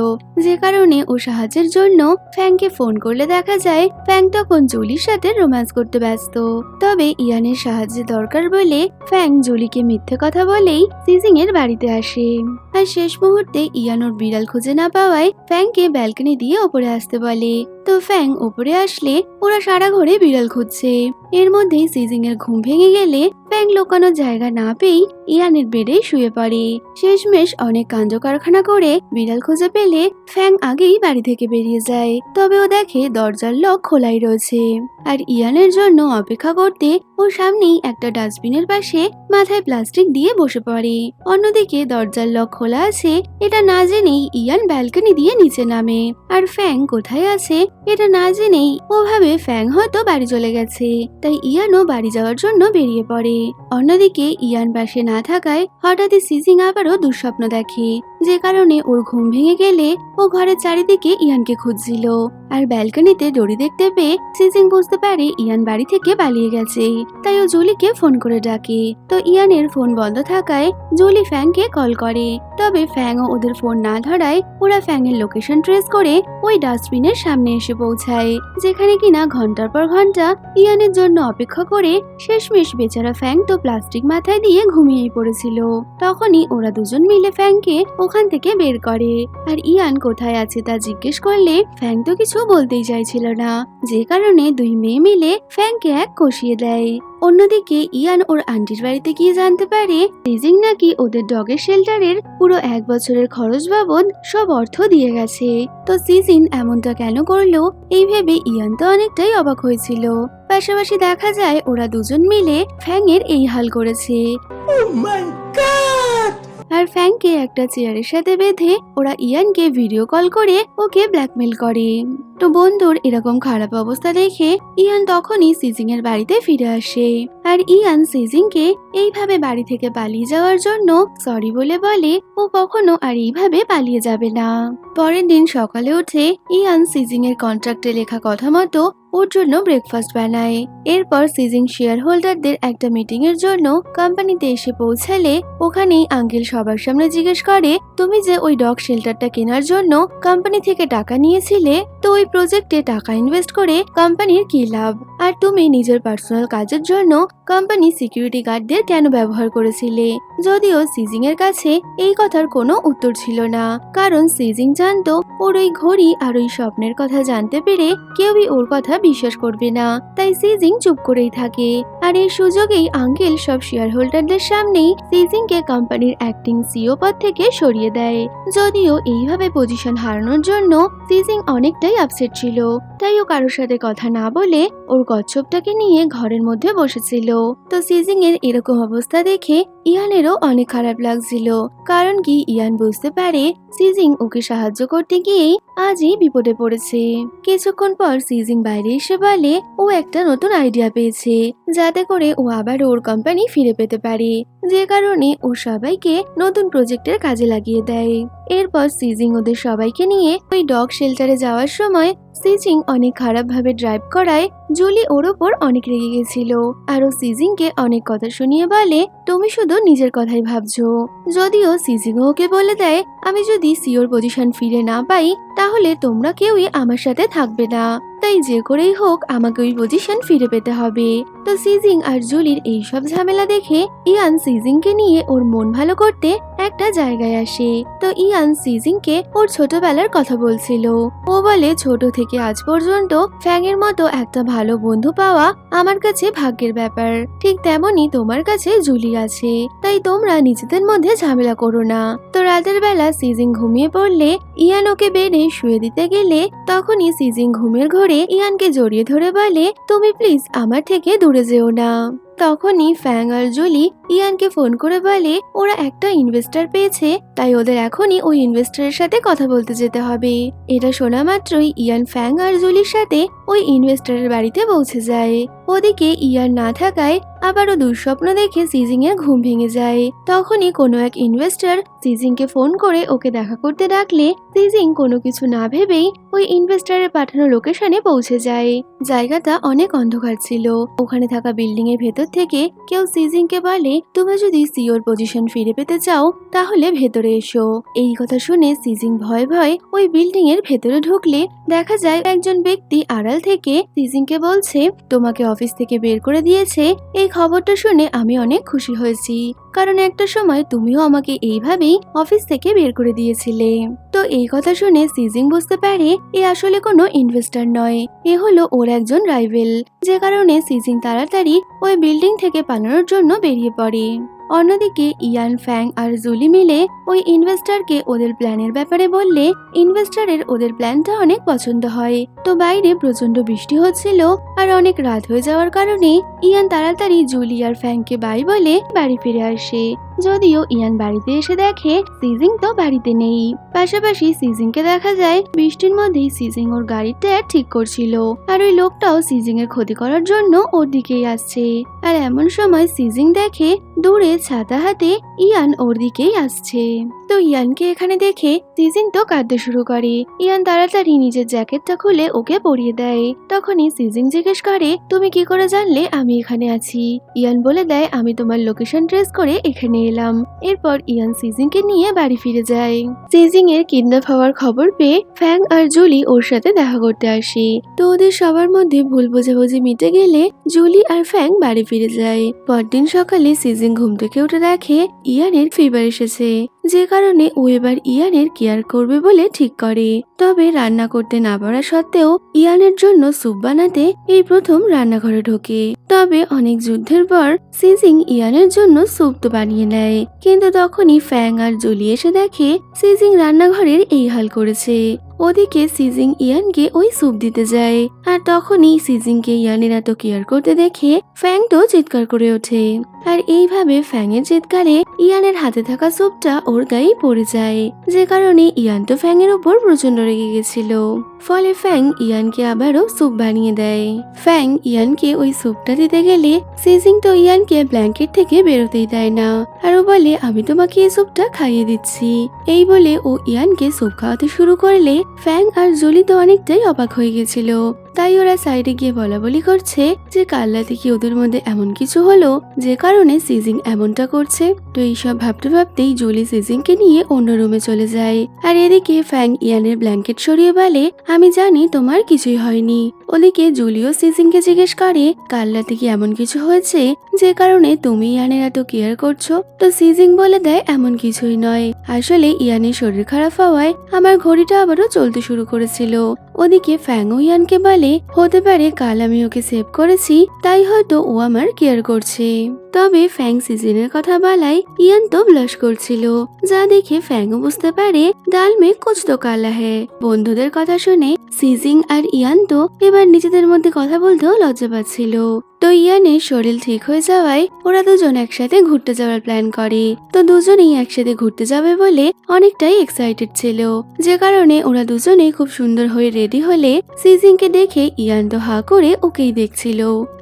Speaker 1: যে কারণে ও সাহায্যের জন্য ফ্যাংকে ফোন করলে দেখা যায় ফ্যাং তখন জুলির সাথে রোম্যান্স করতে ব্যস্ত। তবে ইয়ানের সাহায্যের দরকার বলে ফ্যাং জুলিকে মিথ্যে কথা বলেই সিজিং এর বাড়িতে আসে। আর শেষ মুহূর্তে ইয়ান ওর বিড়াল খুঁজে না পাওয়ায় ফ্যাংকে ব্যালকনি দিয়ে ওপরে আসতে বলে। তো ফ্যাং ওপরে আসলে ওরা সারা ঘরে বিড়াল খুঁজছে। এর মধ্যেই সিজিং এর ঘুম ভেঙে গেলে ফ্যাং লোকানোর জায়গা না পেয়ে ইয়ানের বেডে শুয়ে পড়ে। শেষমেশ অনেক কাণ্ড কারখানা করে বিড়াল খুঁজে পেলে ফ্যাং আগেই বাড়ি থেকে বেরিয়ে যায়। তবে ও দেখে দরজার লক খোলাই রয়েছে। আর ইয়ানের জন্য অপেক্ষা করতে ও সামনেই একটা ডাস্টবিনের পাশে মাথায় প্লাস্টিক দিয়ে বসে পড়ে। অন্যদিকে দরজার লক খোলা আছে এটা না জেনেই ইয়ান ব্যালকনি দিয়ে নিচে নামে। আর ফ্যাং কোথায় আছে এটা না জেনেই ও ভাবে ফ্যাং হয়তো বাড়ি চলে গেছে, তাই ইয়ানও বাড়ি যাওয়ার জন্য বেরিয়ে পড়ে। অন্যদিকে ইয়ান পাশে না থাকায় হঠাৎই সিজিং আবারও দুঃস্বপ্ন দেখে, যে কারণে ওর ঘুম ভেঙে গেলে ও ঘরের চারিদিকে ইয়ানকে খুঁজছিল। আর ব্যালকনিতে দড়ি দেখতে পেয়ে সিজিং বুঝতে পারে ইয়ান বাড়ি থেকে পালিয়ে গেছে, তাই ও জুলিকে ফোন করে ডাকে। তো ইয়ানের ফোন বন্ধ থাকায় জুলি ফ্যাংকে কল করে। তবে ফ্যাংও ওদের ফোন না ধরায় ওরা ফ্যাংয়ের লোকেশন ট্রেস করে ওই ডাস্টবিনের সামনে এসে পৌঁছায়, যেখানে কিনা ঘন্টার পর ঘন্টা ইয়ানের জন্য অপেক্ষা করে শেষমেশ বেচারা ফ্যাং তো প্লাস্টিক মাথায় দিয়ে ঘুমিয়েই পড়েছিল। তখনই ওরা দুজন মিলে ফ্যাংকে ওখান থেকে বের করে। আর ইয়ান কোথায় আছে তা জিজ্ঞেস করলে ফ্যাং তো কিছু বলতেই চাইছিল না, যে কারণে দুই মেয়ে মিলে ফ্যাংকে এক কষিয়ে দেয়। অন্যদিকে ইয়ান ওর আন্টির বাড়িতে গিয়ে জানতে পারে সিজিং নাকি ওদের ডগের শেল্টারের পুরো 1 বছরের খরচ বাবদ সব অর্থ দিয়ে গেছে। তো সিজিং এমনটা কেন করলো এই ভেবে ইয়ান তো অনেকটাই অবাক হয়েছিল। পাশাপাশি দেখা যায় ওরা দুজন মিলে ফ্যাং এর এই হাল করেছে।
Speaker 2: Oh my God!
Speaker 1: আর ফ্যাংকে একটা চেয়ারের সাথে বেঁধে ওরা ইয়ানকে ভিডিও কল করে ওকে ব্ল্যাকমেল করে। তো বন্ধুর এরকম খারাপ অবস্থা দেখে ইয়ান তখনই সিজিং এর বাড়িতে ফিরে আসে। আর ইয়ান সিজিংকে এইভাবে বাড়ি থেকে পালিয়ে যাওয়ার জন্য সরি বলে ও কখনো আর এইভাবে পালিয়ে যাবে না। পরের দিন সকালে উঠে ইয়ান সিজিং এর কন্ট্রাক্টে লেখা কথা মতো ওর জন্য ব্রেকফাস্ট বানায়। এরপর সিজিং শেয়ার হোল্ডারদের একটা মিটিং এর জন্য কোম্পানিতে এসে পৌঁছালে ওখানেই আঙ্কেল সবার সামনে জিজ্ঞেস করে, তুমি যে ওই ডগ শেল্টারটা কেনার জন্য কোম্পানি থেকে টাকা নিয়েছিলে, তো ওই প্রজেক্টে টাকা ইনভেস্ট করে কোম্পানির কি লাভ? আর তুমি নিজের পার্সোনাল কাজের জন্য কোম্পানি সিকিউরিটি গার্ডদের কেন ব্যবহার করেছিলে? যদিও সিজিং এর কাছে এই কথার কোনো উত্তর ছিল না, কারণ সিজিং জানতো ওর ওই ঘড়ি আর ওই স্বপ্নের কথা জানতে পেরে কেউই ওর কথা বিশ্বাস করবে না, তাই সিজিং চুপ করেই থাকে। আর এই সুযোগেই আঙ্কেল সব শেয়ার হোল্ডারদের সামনেই সিজিং কে কোম্পানির অ্যাক্টিং সিইও পদ থেকে সরিয়ে দেয়। যদিও এইভাবে পজিশন হারানোর জন্য সিজিং অনেকটাই আপসেট ছিল, তাই ও কারোর সাথে কথা না বলে ওর কচ্ছপটাকে নিয়ে ঘরের মধ্যে বসেছিল। তো সিজিং এর এরকম অবস্থা দেখে ইয়ানেরও অনেক খারাপ লাগছিল, কারণ কি ইয়ান বুঝতে পারে সিজিং ওকে সাহায্য করতে গিয়েই আজই বিপদে পড়েছে। কিছুক্ষণ পর সিজিং বাইরে এসে বলে ও একটা নতুন আইডিয়া পেয়েছে, যাতে করে ও আবার ওর কোম্পানি ফিরে পেতে পারে, যে কারণে ও সবাইকে নতুন প্রজেক্টের কাজে লাগিয়ে দেয়। এরপর সিজিং ওদের সবাইকে নিয়ে ওই ডগ শেল্টারে যাওয়ার সময় সিজিং অনেক খারাপ ভাবে ড্রাইভ করায় জুলি ওর ওপর অনেক রেগে গেছিল। আর ও সিজিংকে অনেক কথা শুনিয়ে বলে, তুমি শুধু নিজের কথাই ভাবছো। যদিও সিজিং ওকে বলে দেয়, আমি যদি সিওর পজিশন ফিরে না পাই তাহলে তোমরা কেউই আমার সাথে থাকবে না, তাই যে করেই হোক আমাকে ওই পজিশন ফিরে পেতে হবে। তো সিজিং আর জুলির এইসব ঝামেলা দেখে ইয়ান সিজিংকে নিয়ে ওর মন ভালো করতে একটা জায়গায় আসে। তো ইয়ান ইয়ান সিজিংকে ওর ছোটবেলার কথা বলছিল। ও বলে ছোট থেকে আজ পর্যন্ত ফ্যাং এর মতো একটা ভালো বন্ধু পাওয়া আমার কাছে ভাগ্যের ব্যাপার। ঠিক তেমনই তোমার কাছে জুলি আছে, তাই তোমরা নিজেদের মধ্যে ঝামেলা করো না। তো রাতের বেলা সিজিং ঘুমিয়ে পড়লে ইয়ান ওকে বেডে শুয়ে দিতে গেলে তখনই সিজিং ঘুমের ঘোরে ইয়ানকে জড়িয়ে ধরে বলে, তুমি প্লিজ আমার থেকে দূরে যেও না। তখনই ফ্যাং আর জুলি ইয়ানকে ফোন করে বলে ওরা একটা ইনভেস্টর পেয়েছে, তাই ওদের এখনই ওই ইনভেস্টরের সাথে কথা বলতে যেতে হবে। এটা শোনা মাত্রই ইয়ান ফ্যাং আর জুলির সাথে ওই ইনভেস্টরের বাড়িতে পৌঁছে যায়। ওদিকে ইয়ান না থাকায় আবারও দুঃস্বপ্ন দেখে সিজিং এর ঘুম ভেঙে যায়। তখনই কোনো এক ইনভেস্টর সিজিং কে ফোন করে ওকে দেখা করতে ডাকলে সিজিং কোনো কিছু না ভেবেই ওই ইনভেস্টরের পাঠানো লোকেশনে পৌঁছে যায়। জায়গাটা অনেক অন্ধকার ছিল। ওখানে থাকা বিল্ডিং এর ভেতর থেকে কেউ সিজিং কে বলে, তুমি যদি সিওর পজিশন ফিরে পেতে চাও তাহলে ভেতরে এসো। এই কথা শুনে সিজিং ভয় ভয় ওই বিল্ডিং এর ভেতরে ঢুকলে দেখা যায় একজন ব্যক্তি আড়াল থেকে সিজিং কে বলছে, তোমাকে অফিস থেকে বের করে দিয়েছে। এই খবরটা শুনে আমি অনেক খুশি হয়েছি, কারণ একটা সময় তুমিও আমাকে এইভাবেই অফিস থেকে বের করে দিয়েছিলে। তো এই কথা শুনে সিজিং বুঝতে পারে এ আসলে কোনো ইনভেস্টর নয়, এ হলো ওর একজন রাইভেল। যে কারণে সিজিং তাড়াতাড়ি ওই বিল্ডিং থেকে পালানোর জন্য বেরিয়ে পড়ে। অন্যদিকে ইয়ান, ফ্যাং আর জুলি মিলে ওই ইনভেস্টরকে ওদের প্ল্যানের ব্যাপারে বললে ইনভেস্টরের ওদের প্ল্যানটা অনেক পছন্দ হয়। তো বাইরে প্রচন্ড বৃষ্টি হচ্ছিল আর অনেক রাত হয়ে যাওয়ার কারণে ইয়ান তাড়াতাড়ি জুলি আর ফ্যাংকে বাই বলে বাড়ি ফিরে আসে। যদিও ইয়ান বাড়িতে এসে দেখে সিজিং তো বাড়িতে নেই। পাশাপাশি সিজিং কে দেখা যায় বৃষ্টির মধ্যেই সিজিং ওর গাড়িটা ঠিক করছিল, আর ওই লোকটাও সিজিং এর ক্ষতি করার জন্য ওর দিকেই আসছে। আর এমন সময় সিজিং দেখে দূরে ছাতা হাতে ইয়ান ওর দিকেই আসছে। তো ইয়ানকে এখানে দেখে সিজিং তো কাঁদতে শুরু করে। ইয়ান তাড়াতাড়ি নিজের জ্যাকেটটা খুলে ওকে পরিয়ে দেয়। তখনই সিজিং জিজ্ঞেস করে, তুমি কি করে জানলে আমি এখানে আছি? ইয়ান বলে দেয়, আমি তোমার লোকেশন ট্রেস করে এখানে এলাম। এরপর ইয়ান সিজিং কে নিয়ে বাড়ি ফিরে যায়। সিজিং এর কিডন্যাপ হওয়ার খবর পেয়ে ফ্যাং আর জুলি ওর সাথে দেখা করতে আসে। তো ওদের সবার মধ্যে ভুল বোঝাবুঝি মিটে গেলে জুলি আর ফ্যাং বাড়ি ফিরে যায়। পরদিন সকালে সিজিং ঘুম থেকে উঠে দেখে ইয়ানের ফিভার এসেছে, যে কারণে ও এবার ইয়ানের কেয়ার করবে বলে ঠিক করে। তবে রান্না করতে না পারা সত্ত্বেও ইয়ানের জন্য স্যুপ বানাতে এই প্রথম রান্নাঘরে ঢোকে। তবে অনেক যুদ্ধের পর সিজিং ইয়ানের জন্য স্যুপ তো বানিয়ে নেয়, কিন্তু তখনই ফ্যাং আর জুলি এসে দেখে সিজিং রান্নাঘরের এই হাল করেছে। ওদিকে সিজিং ইয়ানকে ওই স্যুপ দিতে যায়, আর তখনই সিজিংকে ইয়ানের এত কেয়ার করতে দেখে ফ্যাং তো চিৎকার করে ওঠে। আর এইভাবে ফ্যাং এর চিৎকারে ইয়ানের হাতে থাকা স্যুপটা ওর গায়ে পড়ে যায়, যে কারণে ইয়ান তো ফ্যাং এর উপর প্রচন্ড রেগে গেছিল। ফলে ফ্যাং ইয়ানকে আবারও স্যুপ বানিয়ে দেয়। ফ্যাং ইয়ানকে ওই স্যুপটা দিতে গেলে সিজিং তো ইয়ানকে ব্ল্যাঙ্কেট থেকে বেরোতেই দেয় না, আর ও বলে, আমি তোমাকে এই স্যুপটা খাইয়ে দিচ্ছি। এই বলে ও ইয়ানকে স্যুপ খাওয়াতে শুরু করলে ফ্যাং আর জুলি তো অনেকটাই অবাক হয়ে গেছিল। তাই ওরা সাইডে গিয়ে বলাবলি করছে যে কাল রাতে কি ওদের মধ্যে এমন কিছু হলো যে কারণে সিজিং এমনটা করছে। তো এইসব ভাবতে ভাবতেই জুলি সিজিংকে নিয়ে অন্য রুমে চলে যায়। আর এদিকে ফ্যাং ইয়ানের ব্ল্যাঙ্কেট সরিয়ে বলে, আমি জানি তোমার কিছুই হয়নি। ওদিকে জুলিও সিজিংকে জিজ্ঞেস করে, কাল রাতে কি এমন কিছু হয়েছে যে কারণে তুমি ইয়ানের এত কেয়ার করছো? তো সিজিং বলে দেয়, এমন কিছুই নয়, আসলে ইয়ানের শরীর খারাপ হওয়ায় আমার ঘড়িটা আবারও চলতে শুরু করেছিল। ওদিকে ফ্যাং ও ইয়ানকে বলে, হতে পারে কাল আমি ওকে সেভ করেছি, তাই হয়তো ও আমার কেয়ার করছে। তবে ফ্যাং সিজিনের কথা বলায় ইয়ান তো ব্লাশ করছিল, যা দেখে ফ্যাংও বুঝতে পারে ডাল মে কুছ তো কালা হ্যায়। বন্ধুদের কথা শুনে সিজিং আর ইয়ান তো এবার নিজেদের মধ্যে কথা বলতেও লজ্জা পাচ্ছিল। তো ইয়ানের শরীর ঠিক হয়ে যাওয়ায় ওরা দুজন একসাথে ঘুরতে যাওয়ার প্ল্যান করে। তো দুজনেই একসাথে ঘুরতে যাবে বলে অনেকটাই এক্সাইটেড ছিল, যে কারণে ওরা দুজনেই খুব সুন্দর হয়ে রেডি হলে সিজিংকে দেখে ইয়ান তো হা করে ওকেই দেখছিল।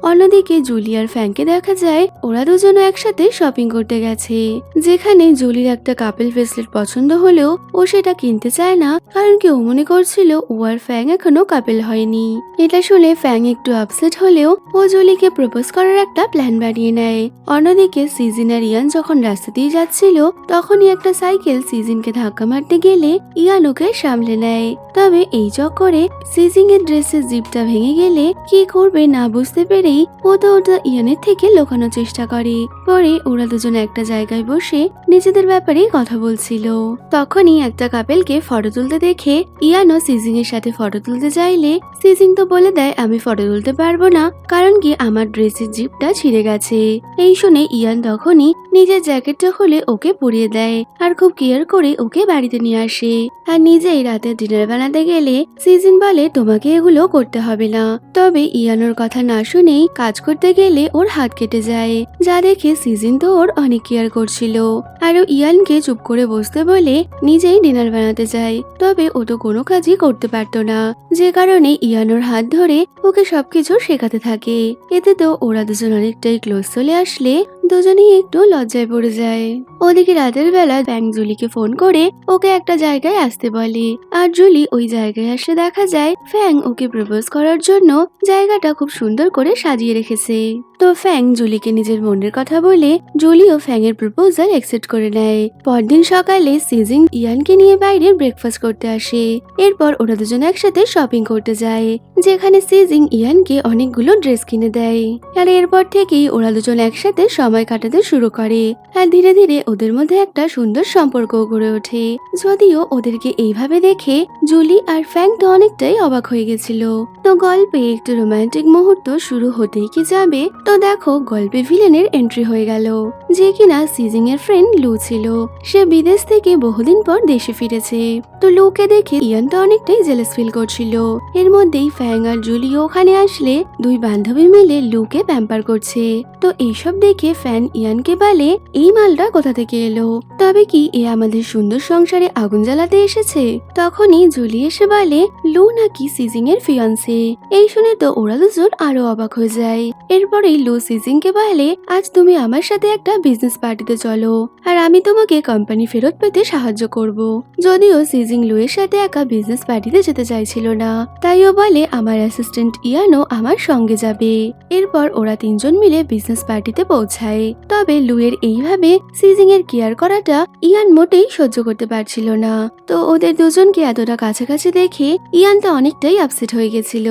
Speaker 1: অন্যদিকে জুলি আর ফ্যাংকে দেখা যায় ওরা দুজনও একসাথে শপিং করতে গেছে, যেখানে জুলির একটা কাপেল ব্রেসলেট পছন্দ হলেও ও সেটা কিনতে চায় না, কারণ কি ও মনে করছিল ও আর ফ্যাং এখনো কাপেল হয়নি। এটা শুনে ফ্যাং একটু আপসেট হলেও ও জুলিকে প্রপোজ করার একটা প্ল্যান বানিয়ে নেয়। অন্যদিকে সিজিন আর ইয়ান যখন রাস্তা দিয়ে যাচ্ছিল তখনই একটা সাইকেল সিজিনকে ধাক্কা মারতে গেলে ইয়ান ওকে সামলে নেয়। তবে এই চক্করে সিজিং এর ড্রেসের জিপটা ভেঙে গেলে কি করবে না বুঝতে পেরেই ও তো ওটা ইয়ানের থেকে লুকানোর চেষ্টা করে। পরে ওরা দুজন একটা জায়গায় বসে নিজেদের ব্যাপারে কথা বলছিল। তখনই একটা কাপেলকে ফটো তুলতে দেখে ইয়ানও সিজিং এর সাথে ফটো তুলতে চাইলে সিজিং তো বলে দেয় আমি ফটো তুলতে পারবো না, কারণ কি আমার ড্রেসের জিপটা ছিঁড়ে গেছে। এই শুনে ইয়ান তখনই নিজের জ্যাকেটটা খুলে ওকে পরিয়ে দেয় আর খুব কেয়ার করে ওকে বাড়িতে নিয়ে আসে। আর নিজেই রাতে ডিনার বানাতে গেলে সিজিন বলে তোমাকে এগুলো করতে হবে না। তবে ইয়ানোর কথা না শুনেই কাজ করতে গেলে ওর হাত কেটে যায়, যা দেখে সিজিন তো ওর অনেক কেয়ার করছিল। আর ও ইয়ানকে চুপ করে বসতে বলে নিজেই ডিনার বানাতে যায়। তবে ও তো কোনো কাজই করতে পারতো না, যে কারণে ইয়ানোর হাত ধরে ওকে সবকিছু শেখাতে থাকে। এতে তো ওরা দুজন অনেকটাই ক্লোজ চলে আসলে দুজনেই একটু লজ্জায় পড়ে যায়। ওদিকে রাতের বেলা ফ্যাং জুলিকে ফোন করে ওকে একটা জায়গায় আসতে বলে, আর জুলি ওই জায়গায় আসলে দেখা যায় ফ্যাং ওকে প্রপোজ করার জন্য জায়গাটা খুব সুন্দর করে সাজিয়ে রেখেছে। তো ফ্যাং জুলিকে নিজের মনের কথা বলে জুলিও ফ্যাং এর প্রপোজাল অ্যাকসেপ্ট করে নেয়। পরদিন সকালে সিজিং ইয়ানকে নিয়ে বাইরে ব্রেকফাস্ট করতে আসে। এরপর ওরা দুজন একসাথে শপিং করতে যায়, যেখানে সিজিং ইয়ানকে অনেকগুলো ড্রেস কিনে দেয়। আর এরপর থেকেই ওরা দুজন একসাথে সময় কাটাতে শুরু করে। আর ধীরে ধীরে ওদের মধ্যে একটা সুন্দর সম্পর্ক গড়ে ওঠে। যদিও ওদেরকে এইভাবে দেখে জুলি আর ফ্যাং তো অনেকটাই অবাক হয়ে গেছিল। তো গল্পে একটু রোমান্টিক মুহূর্ত শুরু হতেই কি যাবে, তো দেখো গল্পে ভিলেনের এন্ট্রি হয়ে গেল, যে কিনা সিজিং এর ফ্রেন্ড লু ছিল। সে বিদেশ থেকে বহুদিন পর দেশে ফিরেছে। তো লুকে দেখে ইয়ান তো অনেকটাই জেলাস ফিল করছিল। এর মধ্যেই ফ্যাং আর জুলিও ওখানে আসলে দুই বান্ধবী মিলে লুকে প্যাম্পার করছে। তো এইসব দেখে ফ্যান ইয়ানকে বলে এই মালটা কোথা থেকে এলো, তবে কি এ আমাদের সুন্দর সংসারে আগুন জ্বালাতে এসেছে। তখনই জুলি এসে বলে লু নাকি সিজিং এর ফিয়ান্সে। এই শুনে তো ওরা দুজন আরো অবাক হয়ে যায়। এরপরেই লু সিজিং কে বলে আজ তুমি আমার সাথে একটা বিজনেস পার্টিতে চলো, আর আমি তোমাকে কোম্পানি ফেরত পেতে সাহায্য করব। যদিও সিজিং লু এর সাথে একা বিজনেস পার্টিতে যেতে চাইছিল না, তাই ও বলে আমার অ্যাসিস্ট্যান্ট ইয়ানো আমার সঙ্গে যাবে। এরপর ওরা তিনজন মিলে বিজনেস পার্টিতে পৌঁছায়। তবে লুয়ের এইভাবে সিজিং এর কেয়ার করাটা ইয়ান মোটেই সহ্য করতে পারছিল না। তো ওদের দুজনকে এতটা কাছাকাছি দেখে ইয়ান তো অনেকটাই আপসেট হয়ে গেছিল।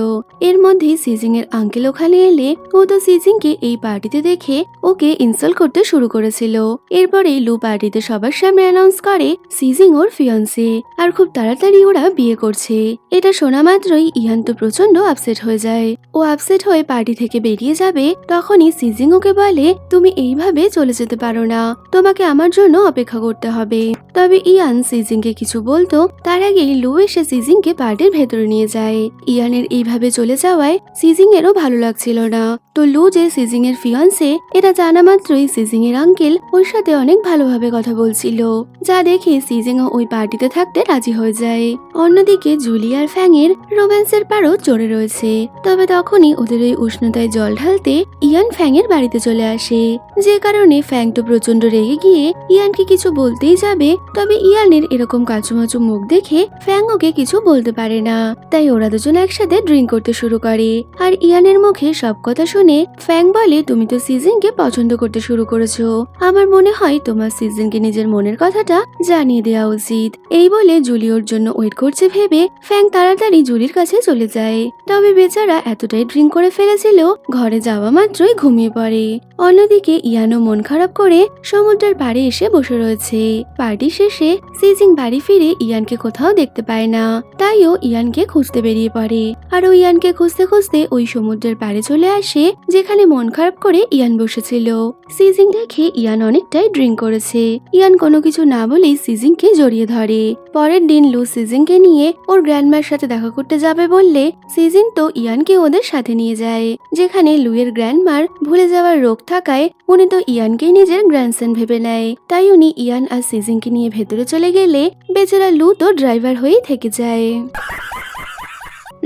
Speaker 1: এর মধ্যেই সিজিং এর আঙ্কেল ওখানে এলে ও তো সিজিং কে এই পার্টিতে দেখে ওকে ইনসাল্ট করতে শুরু করেছিল। এরপরে লু পার্টিতে সবার সামনে অ্যানাউন্স করে সিজিং ওর ফিয়ান্সে, আর খুব তাড়াতাড়ি ওরা বিয়ে করছে। এটা শোনা মাত্রই ইয়ান তো প্রচন্ড আপসেট হয়ে যায়। ও আপসেট হয়ে পার্টি থেকে বেরিয়ে যাবে, তখনই সিজিং ওকে বলে তুমি এইভাবে চলে যেতে পারো না, তোমাকে আমার জন্য অপেক্ষা করতে হবে। তবে ইয়ান সিজিং কে কিছু বলতো তার আগেই লু এসে সিজিং কে পার্টির ভেতরে নিয়ে যায়। ইয়ানের এইভাবে চলে যাওয়ায় সিজিং এরও ভালো লাগছিল না। তো লু যে সিজিং এর ফিয়ান্সে এটা জানা মাত্রই সিজিং এর আঙ্কেল ওর সাথে অনেক ভালোভাবে কথা বলছিল, যা দেখে সিজিং ও ওই পার্টিতে থাকতে রাজি হয়ে যায়। অন্যদিকে জুলি আর ফ্যাং এর রোম্যান্সের পারও চড়ে রয়েছে। তবে তখনই ওদের ওই উষ্ণতায় জল ঢালতে ইয়ান ফ্যাং এর বাড়িতে চলে আসে, যে কারণে ফ্যাং তো প্রচন্ড রেগে গিয়ে ইয়ানকে কিছু বলতেই যাবে। তবে ইয়ানের এরকম কাচুমাচু মুখ দেখে ফ্যাং ওকে কিছু বলতে পারে না, তাই ওরা দুজন একসাথে ড্রিঙ্ক করতে শুরু করে। আর ইয়ানের মুখে সব কথা শুনে ফ্যাং বলে তুমি তো সিজিনকে পছন্দ করতে শুরু করেছো, আমার মনে হয় তোমার সিজিনকে নিজের মনের কথাটা জানিয়ে দেওয়া উচিত। এই বলে জুলি ওর জন্য ওয়েট করছে ভেবে ফ্যাং তাড়াতাড়ি জুলির কাছে চলে যায়। তবে বেচারা এতটাই ড্রিঙ্ক করে ফেলেছিল ঘরে যাওয়া মাত্রই ঘুমিয়ে পড়ে। অন্যদিকে ইয়ানও মন খারাপ করে সমুদ্রের পাড়ে এসে বসে রয়েছে। পার্টি শেষে সিজিং বাড়ি ফিরে ইয়ানকে কোথাও দেখতে পায় না, তাই ও ইয়ানকে খুঁজতে বেরিয়ে পড়ে। আর ও ইয়ানকে খুঁজতে খুঁজতে ওই সমুদ্রের পাড়ে চলে আসে, যেখানে মন খারাপ করে ইয়ান বসেছিল। সিজিং দেখে ইয়ান অনেকটাই ড্রিঙ্ক করেছে। ইয়ান কোনো কিছু না বলেই সিজিংকে জড়িয়ে ধরে। পরের দিন লু সিজিংকে নিয়ে ওর গ্র্যান্ডমার সাথে দেখা করতে যাবে বললে সিজিং তো ইয়ানকে ওদের সাথে নিয়ে যায়, যেখানে লুয়ের গ্র্যান্ডমার ভুলে যাওয়ার রোগ থাকায় উনি তো ইয়ানকে নিজের গ্র্যান্ডসন ভেবে নেয়। তাই উনি ইয়ান আর সিজিংকে নিয়ে ভেতরে চলে গেলে বেচারা লু তো ড্রাইভার হয়েই থেকে যায়।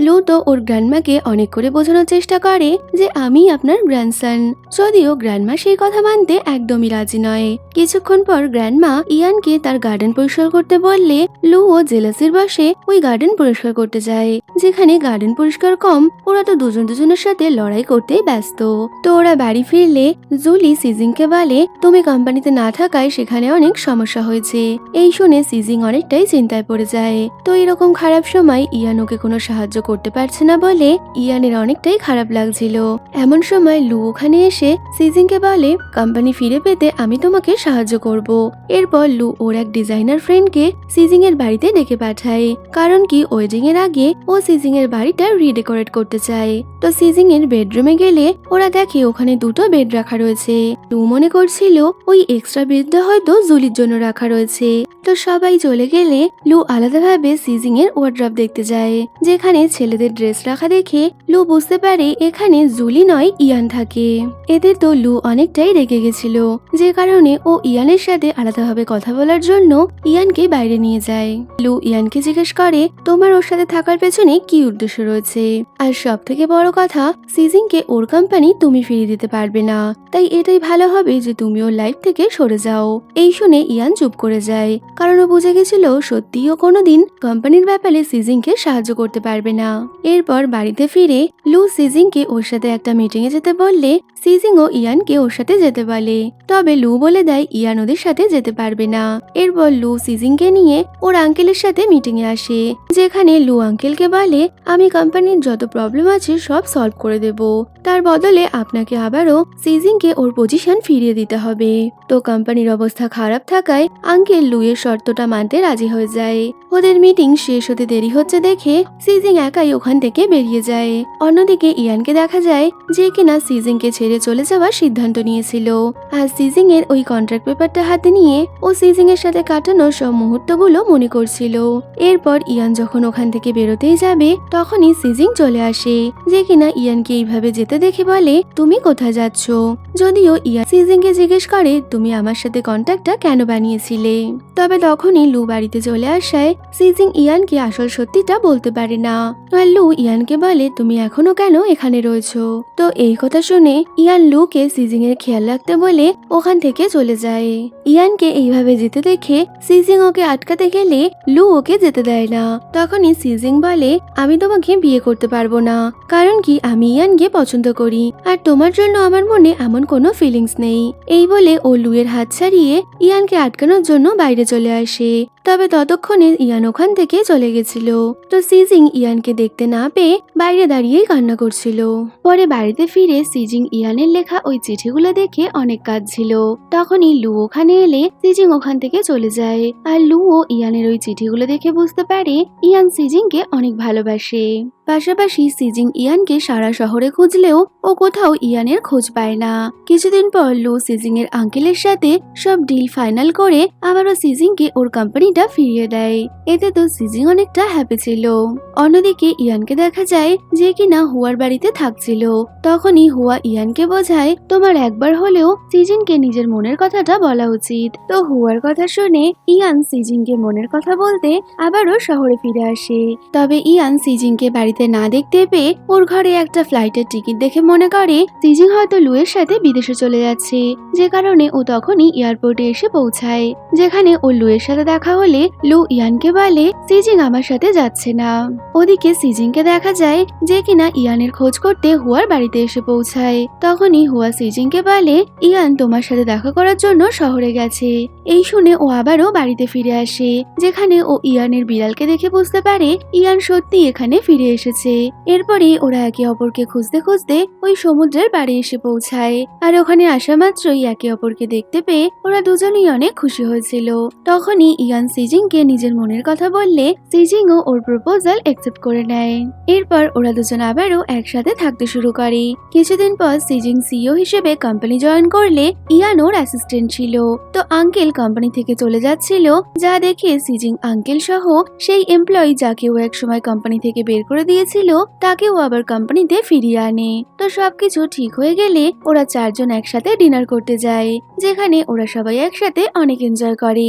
Speaker 1: লু তো ওর গ্র্যান্ডমাকে অনেক করে বোঝানোর চেষ্টা করে যে আমি আপনার গ্র্যান্ডসন, যদিও গ্র্যান্ডমা সেই কথা মানতে একদমই রাজি নয়। কিছুক্ষণ পর গ্র্যান্ডমা ইয়ানকে তার গার্ডেন পরিষ্কার করতে বললে লু ও জেলাসির বসে ওই গার্ডেন পরিষ্কার করতে যায়, যেখানে গার্ডেন পরিষ্কার কম ওরা তো দুজনের সাথে লড়াই করতেই ব্যস্ত। তো ওরা বাড়ি ফিরলে জুলি সিজিংকে বলে তুমি কোম্পানিতে না থাকায় সেখানে অনেক সমস্যা হয়েছে। এই শুনে সিজিং অনেকটাই চিন্তায় পড়ে যায়। তো এরকম খারাপ সময় ইয়ান ওকে কোনো সাহায্য করতে পারছে না বলে ইয়ানের অনেকটাই খারাপ লাগছিল। এমন সময় লু ওখানে এসে সিজিংকে বলে, কোম্পানি ফিরে পেতে আমি তোমাকে সাহায্য করব। এরপর লু ওর এক ডিজাইনার ফ্রেন্ডকে সিজিং এর বাড়িতে ডেকে পাঠায়, কারণ কি ওয়েডিং এর আগে ও সিজিং এর বাড়িটা রিডেকোরেট করতে চায়। তো সিজিং এর বেডরুমে গেলে ওরা দেখে ওখানে দুটো বেড রাখা রয়েছে। লু মনে করছিল ওই এক্সট্রা বেডটা হয়তো জুলির জন্য রাখা রয়েছে। তো সবাই চলে গেলে লু আলাদাভাবে সিজিং এর ওয়ার্ড্রপ দেখতে যায়, যেখানে ছেলেদের ড্রেস রাখা দেখে লু বুঝতে পারে এখানে জুলি নয় ইয়ান থাকে। এতে তো লু অনেকটাই রেগে গেছিল, যে কারণে ও ইয়ানের সাথে আলাদাভাবে কথা বলার জন্য ইয়ানকে বাইরে নিয়ে যায়। লু ইয়ানকে জিজ্ঞেস করে, তোমার ওর সাথে থাকার পেছনে কি উদ্দেশ্য রয়েছে? আর সব থেকে বড় কথা, সিজিংকে ওর কোম্পানি তুমি ফিরিয়ে দিতে পারবে না, তাই এটাই ভালো হবে যে তুমি ওর লাইফ থেকে সরে যাও। এই শুনে ইয়ান চুপ করে যায়, কারণ ও বুঝে গেছিল সত্যিই ও কোনোদিন কোম্পানির ব্যাপারে সিজিংকে সাহায্য করতে পারবে না। এরপর বাড়িতে ফিরে লু সিজিংকে ওর সাথে একটা মিটিং এ যেতে বললে সিজিং ও ইয়ানকে ওর সাথে যেতে বলে, তবে লু বলে দেয় ইয়ান ওদের সাথে যেতে পারবে না। এরপর লু সিজিংকে নিয়ে ওর আঙ্কেলের সাথে মিটিং এ আসে, যেখানে লু আঙ্কেলকে বলে, আমি কোম্পানির যত প্রবলেম আছে সব সলভ করে দেব, তার বদলে আপনাকে আবারও সিজিংকে ওর পজিশন ফিরিয়ে দিতে হবে। তো কোম্পানির অবস্থা খারাপ থাকায় আঙ্কেল লু এর শর্তটা মানতে রাজি হয়ে যায়। ওদের মিটিং শেষ হতে দেরি হচ্ছে দেখে সিজিং একাই ওখান থেকে বেরিয়ে যায়। অন্যদিকে ইয়ানকে দেখা যায় যে কিনা সিজিংকে ছেড়ে চলে যাওয়ার সিদ্ধান্ত নিয়েছিল। আর সিজিং এর ওই কন্ট্রাক্ট পেপারটা হাতে নিয়ে ও সিজিং এর সাথে কাটানো সব মুহূর্তগুলো মনে করছিল। এরপর ইয়ান যখন ওখান থেকে বেরোতেই যাবে তখনই সিজিং চলে আসে, যে কিনা ইয়ানকে এইভাবে যেতে দেখে বলে, তুমি কোথায় যাচ্ছ? যদিও ইয়ান সিজিংকে জিজ্ঞেস করে, তুমি আমার সাথে কন্ট্যাক্টটা কেন বানিয়েছিলে? তবে তখনই লু বাড়িতে চলে আসায় সিজিং ইয়ানকে আসল সত্যিটা বলতে পারে না। আর লু ইয়ানকে বলে, তুমি এখনো কেন এখানে রয়েছো? তো এই কথা শুনে ইয়ান লুকে সিজিং এর খেয়াল রাখতে বলে ওখান থেকে চলে যায়। ইয়ানকে এইভাবে যেতে দেখে সিজিং ওকে আটকাতে গেলে লু ওকে যেতে দেয় না। তখনই সিজিং বলে, আমি তোমাকে বিয়ে করতে পারবো না, কারণ কি আমি ইয়ানকে পছন্দ করি, আর তোমার জন্য আমার মনে এমন কোনো ফিলিংস নেই। এই বলে ও লুয়ের হাত ছাড়িয়ে ইয়ানকে আটকানোর জন্য বাইরে চলে আসে। তবে ততক্ষণে ইয়ান ওখান থেকে চলে গেছিল। তো সিজিং ইয়ানকে দেখতে না পেয়ে বাইরে দাঁড়িয়েই কান্না করছিল। পরে বাড়িতে ফিরে সিজিং ইয়ানের লেখা ওই চিঠিগুলো দেখে অনেক কাঁদছিল। তখনই লু ওখানে এলে সিজিং ওখান থেকে চলে যায়। আর লু ও ইয়ানের ওই চিঠিগুলো দেখে বুঝতে পারে ইয়ান সিজিংকে অনেক ভালোবাসে। পাশাপাশি সিজিং ইয়ানকে সারা শহরে খুঁজলেও ও কোথাও ইয়ানের খোঁজ পায় না। কিছুদিন পর লু সিজিং এর আঙ্কেলের সাথে সব ডিল ফাইনাল করে আবারও সিজিংকে ওর কোম্পানিটা ফিরিয়ে দেয়। এতে তো সিজিং অনেকটা হ্যাপি ছিল। অন্যদিকে ইয়ানকে দেখা যায় যে কিনা হুয়ার বাড়িতে থাকছিল। তখনই হুয়া ইয়ানকে বোঝায়, তোমার একবার হলেও সিজিংকে নিজের মনের কথাটা বলা উচিত। তো হুয়ার কথা শুনে ইয়ান সিজিংকে মনের কথা বলতে আবারও শহরে ফিরে আসে। তবে ইয়ান সিজিংকে বাড়িতে না দেখতে পেয়ে ওর ঘরে একটা ফ্লাইটের টিকিট দেখে মনে করে সিজিং হয়তো লুয়ের সাথে বিদেশে চলে যাচ্ছে, যে কারণে ও তখনই এয়ারপোর্টে এসে পৌঁছায়, যেখানে ও লুয়ের সাথে দেখা হলে লু ইয়ানকে বলে, সিজিং আমার সাথে যাচ্ছে না। ওদিকে সিজিংকে দেখা যায় যে কিনা ইয়ানের খোঁজ করতে হুয়ার বাড়িতে এসে পৌঁছায়। তখনই হুয়া সিজিংকে বলে, ইয়ান তোমার সাথে দেখা করার জন্য শহরে গেছে। এই শুনে ও আবারও বাড়িতে ফিরে আসে, যেখানে ও ইয়ানের বিড়ালকে দেখে বুঝতে পারে ইয়ান সত্যি এখানে ফিরে এসেছে। এরপরে ওরা একে অপরকে খুঁজতে খুঁজতে ওই সমুদ্রের পাড়ে এসে পৌঁছায়। আর ওখানে আসা মাত্রই একে অপরকে দেখতে পেয়ে ওরা দুজনেই অনেক খুশি হয়েছিল। তখনই ইয়ান সিজিংকে নিজের মনের কথা বললে সিজিং ও ওর প্রপোজাল একসেপ্ট করে নেয়। এরপর ওরা দুজন আবারও একসাথে থাকতে শুরু করে। কিছুদিন পর সিজিং সিইও হিসেবে কোম্পানি জয়েন করলে ইয়ান ওর অ্যাসিস্ট্যান্ট ছিল। তো আঙ্কেল কোম্পানি থেকে চলে যাচ্ছিল, যা দেখে সিজিং আঙ্কেল সহ সেই এমপ্লয়ি যাকে ও একসময় কোম্পানি থেকে বের করে দিয়েছিল তাকেও আবার কোম্পানিতে ফিরিয়ে আনে। তো সবকিছু ঠিক হয়ে গেলে ওরা চারজন একসাথে ডিনার করতে যায়, যেখানে ওরা সবাই একসাথে অনেক এনজয় করে।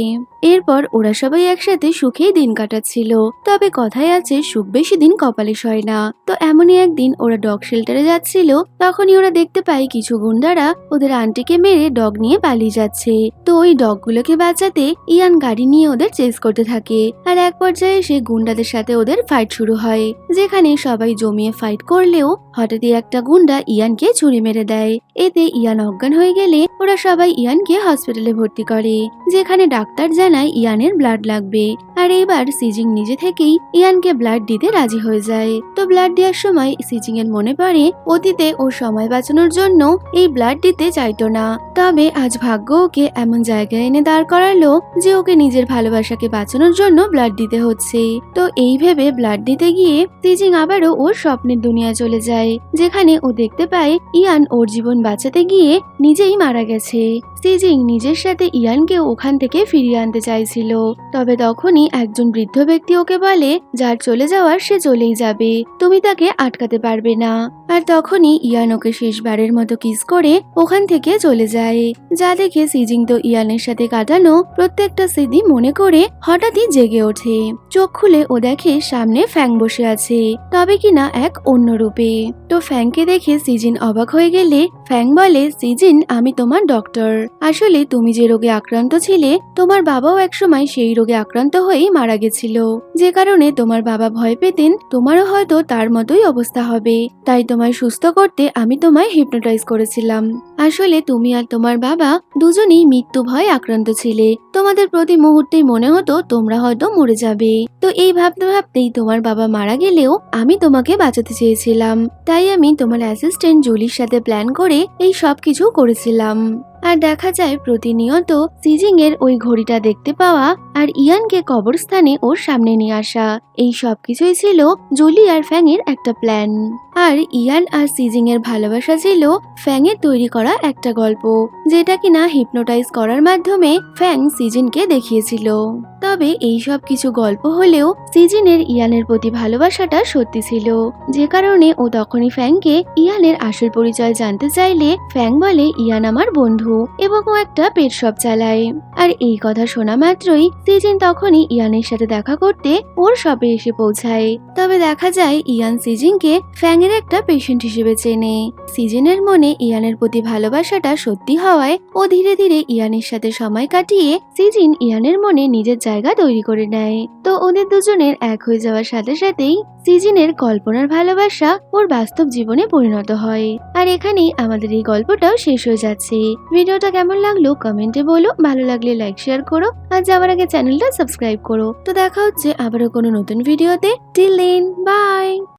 Speaker 1: এরপর ওরা সবাই একসাথে সুখেই দিন কাটাচ্ছিল। তবে কথায় আছে, সুখ বেশি দিন কপালে সয় না। তো এমনই একদিন ওরা ডগ শেল্টারে যাচ্ছিল, তখনই ওরা দেখতে পায় কিছু গুন্ডারা ওদের আন্টিকে মেরে ডগ নিয়ে পালিয়ে যাচ্ছে। তো ওই ডগগুলোকে বাঁচাতে ইয়ান গাড়ি নিয়ে ওদের চেস করতে থাকে। আর এক পর্যায়ে এসে গুন্ডাদের সাথে ওদের ফাইট শুরু হয়, যেখানে সবাই জমিয়ে ফাইট করলেও হঠাৎই একটা গুন্ডা ইয়ানকে ছুরি মেরে দেয়। এতে ইয়ান অজ্ঞান হয়ে গেলে ওরা সবাই ইয়ানকে হসপিটালে ভর্তি করে, যেখানে ডাক্তার জানায় জানায় ইয়ানের ব্লাড লাগবে। আর এবার সিজিং নিজে থেকেই ইয়ানকে ব্লাড দিতে রাজি হয়ে যায়। তো ব্লাড দেওয়ার সময় সিজিং এর মনে পড়ে অতীতে ও সময় বাঁচানোর জন্য এই ব্লাড দিতে চাইতো না, তবে আজ ভাগ্য ওকে এমন জায়গায় এনে দাঁড় করালো যে ওকে নিজের ভালোবাসাকে বাঁচানোর জন্য ব্লাড দিতে হচ্ছে। তো এই ভেবে ব্লাড দিতে গিয়ে সিজিং আবারও ওর স্বপ্নের দুনিয়ায় চলে যায়, যেখানে ও দেখতে পায় ইয়ান ওর জীবন বাঁচাতে গিয়ে নিজেই মারা গেছে। সিজিং নিজের সাথে ইয়ানকে ওখান থেকে ফিরিয়ে আনতে চাইছিল, তবে তখনই একজন বৃদ্ধ ব্যক্তি ওকে বলে যার চলে যাওয়ার সে চলেই যাবে, তুমি তাকে আটকাতে পারবে না। আর তখনই ইয়ান ওকে শেষবারের মতো কিস করে ওখান থেকে চলে যায়। যা দেখে সিজিং তো ইয়ানের সাথে কাটানো প্রত্যেকটা স্মৃতি মনে করে হঠাৎই জেগে ওঠে। চোখ খুলে ও দেখে সামনে ফ্যাং বসে আছে, তবে কিনা এক অন্য রূপে। তো ফ্যাংকে দেখে সিজিন অবাক হয়ে গেলে ফ্যাং বলে, সিজিন আমি তোমার ডক্টর। আসলে তুমি যে রোগে আক্রান্ত ছিলে তোমার বাবাও একসময় সেই রোগে আক্রান্ত হয়েই মারা গেছিল, যে কারণে তোমার বাবা ভয় পেতেন তোমারও হয়তো তার মতোই অবস্থা হবে, তাই তোমায় সুস্থ করতে আমি তোমায় হিপনোটাইজ করেছিলাম। আসলে তুমি আর তোমার বাবা দুজনেই মৃত্যু ভয়ে আক্রান্ত ছিলে, তোমাদের প্রতি মুহূর্তেই মনে হতো তোমরা হয়তো মরে যাবে। তো এই ভাবতে ভাবতেই তোমার বাবা মারা গেলেও আমি তোমাকে বাঁচাতে চেয়েছিলাম, তাই আমি তোমার অ্যাসিস্ট্যান্ট জুলির সাথে প্ল্যান করে এই সব কিছু করেছিলাম। আর দেখা যায় প্রতিনিয়ত সিজিং এর ওই ঘড়িটা দেখতে পাওয়া আর ইয়ানকে কবরস্থানে ওর সামনে নিয়ে আসা, এই সব কিছুই ছিল জুলি আর ফ্যাং এর একটা প্ল্যান। আর ইয়ান আর সিজিং এর ভালোবাসা ছিল ফ্যাং এর তৈরি করা একটা গল্প, যেটা কিনা হিপনোটাইজ করার মাধ্যমে ফ্যাং সিজিনকে দেখিয়েছিল। তবে এই সব কিছু গল্প হলেও সিজিনের ইয়ানের প্রতি ভালোবাসাটা সত্যি ছিল, যে কারণে ও তখনই ফ্যাংকে ইয়ানের আসল পরিচয় জানতে চাইলে ফ্যাং বলে ইয়ান আমার বন্ধু এবং ও একটা পেট শপ চালায়। আর এই কথা শোনা মাত্রই সিজিন তখনই ইয়ানের সাথে দেখা করতে ওর শপে এসে পৌঁছায়। তবে দেখা যায় ইয়ান সিজিনকে ফ্যাং এর একটা পেশেন্ট হিসেবে চেনে। সিজিনের মনে ইয়ানের প্রতি ভালোবাসাটা সত্যি হওয়ায় ও ধীরে ধীরে ইয়ানের সাথে সময় কাটিয়ে সিজিন ইয়ানের মনে নিজের জায়গা তৈরি করে নেয়। তো ওদের দুজনের এক হয়ে যাওয়ার সাথে সাথেই সিজিনের কল্পনার ভালোবাসা ওর বাস্তব জীবনে পরিণত হয়। আর এখানেই আমাদের এই গল্পটাও শেষ হয়ে যাচ্ছে। ভিডিওটা কেমন লাগলো কমেন্টে বলো, ভালো লাগলে লাইক শেয়ার করো আর যাওয়ার আগে চ্যানেলটা সাবস্ক্রাইব করো। তো দেখা হচ্ছে আবারও কোনো নতুন ভিডিওতে। Till then by.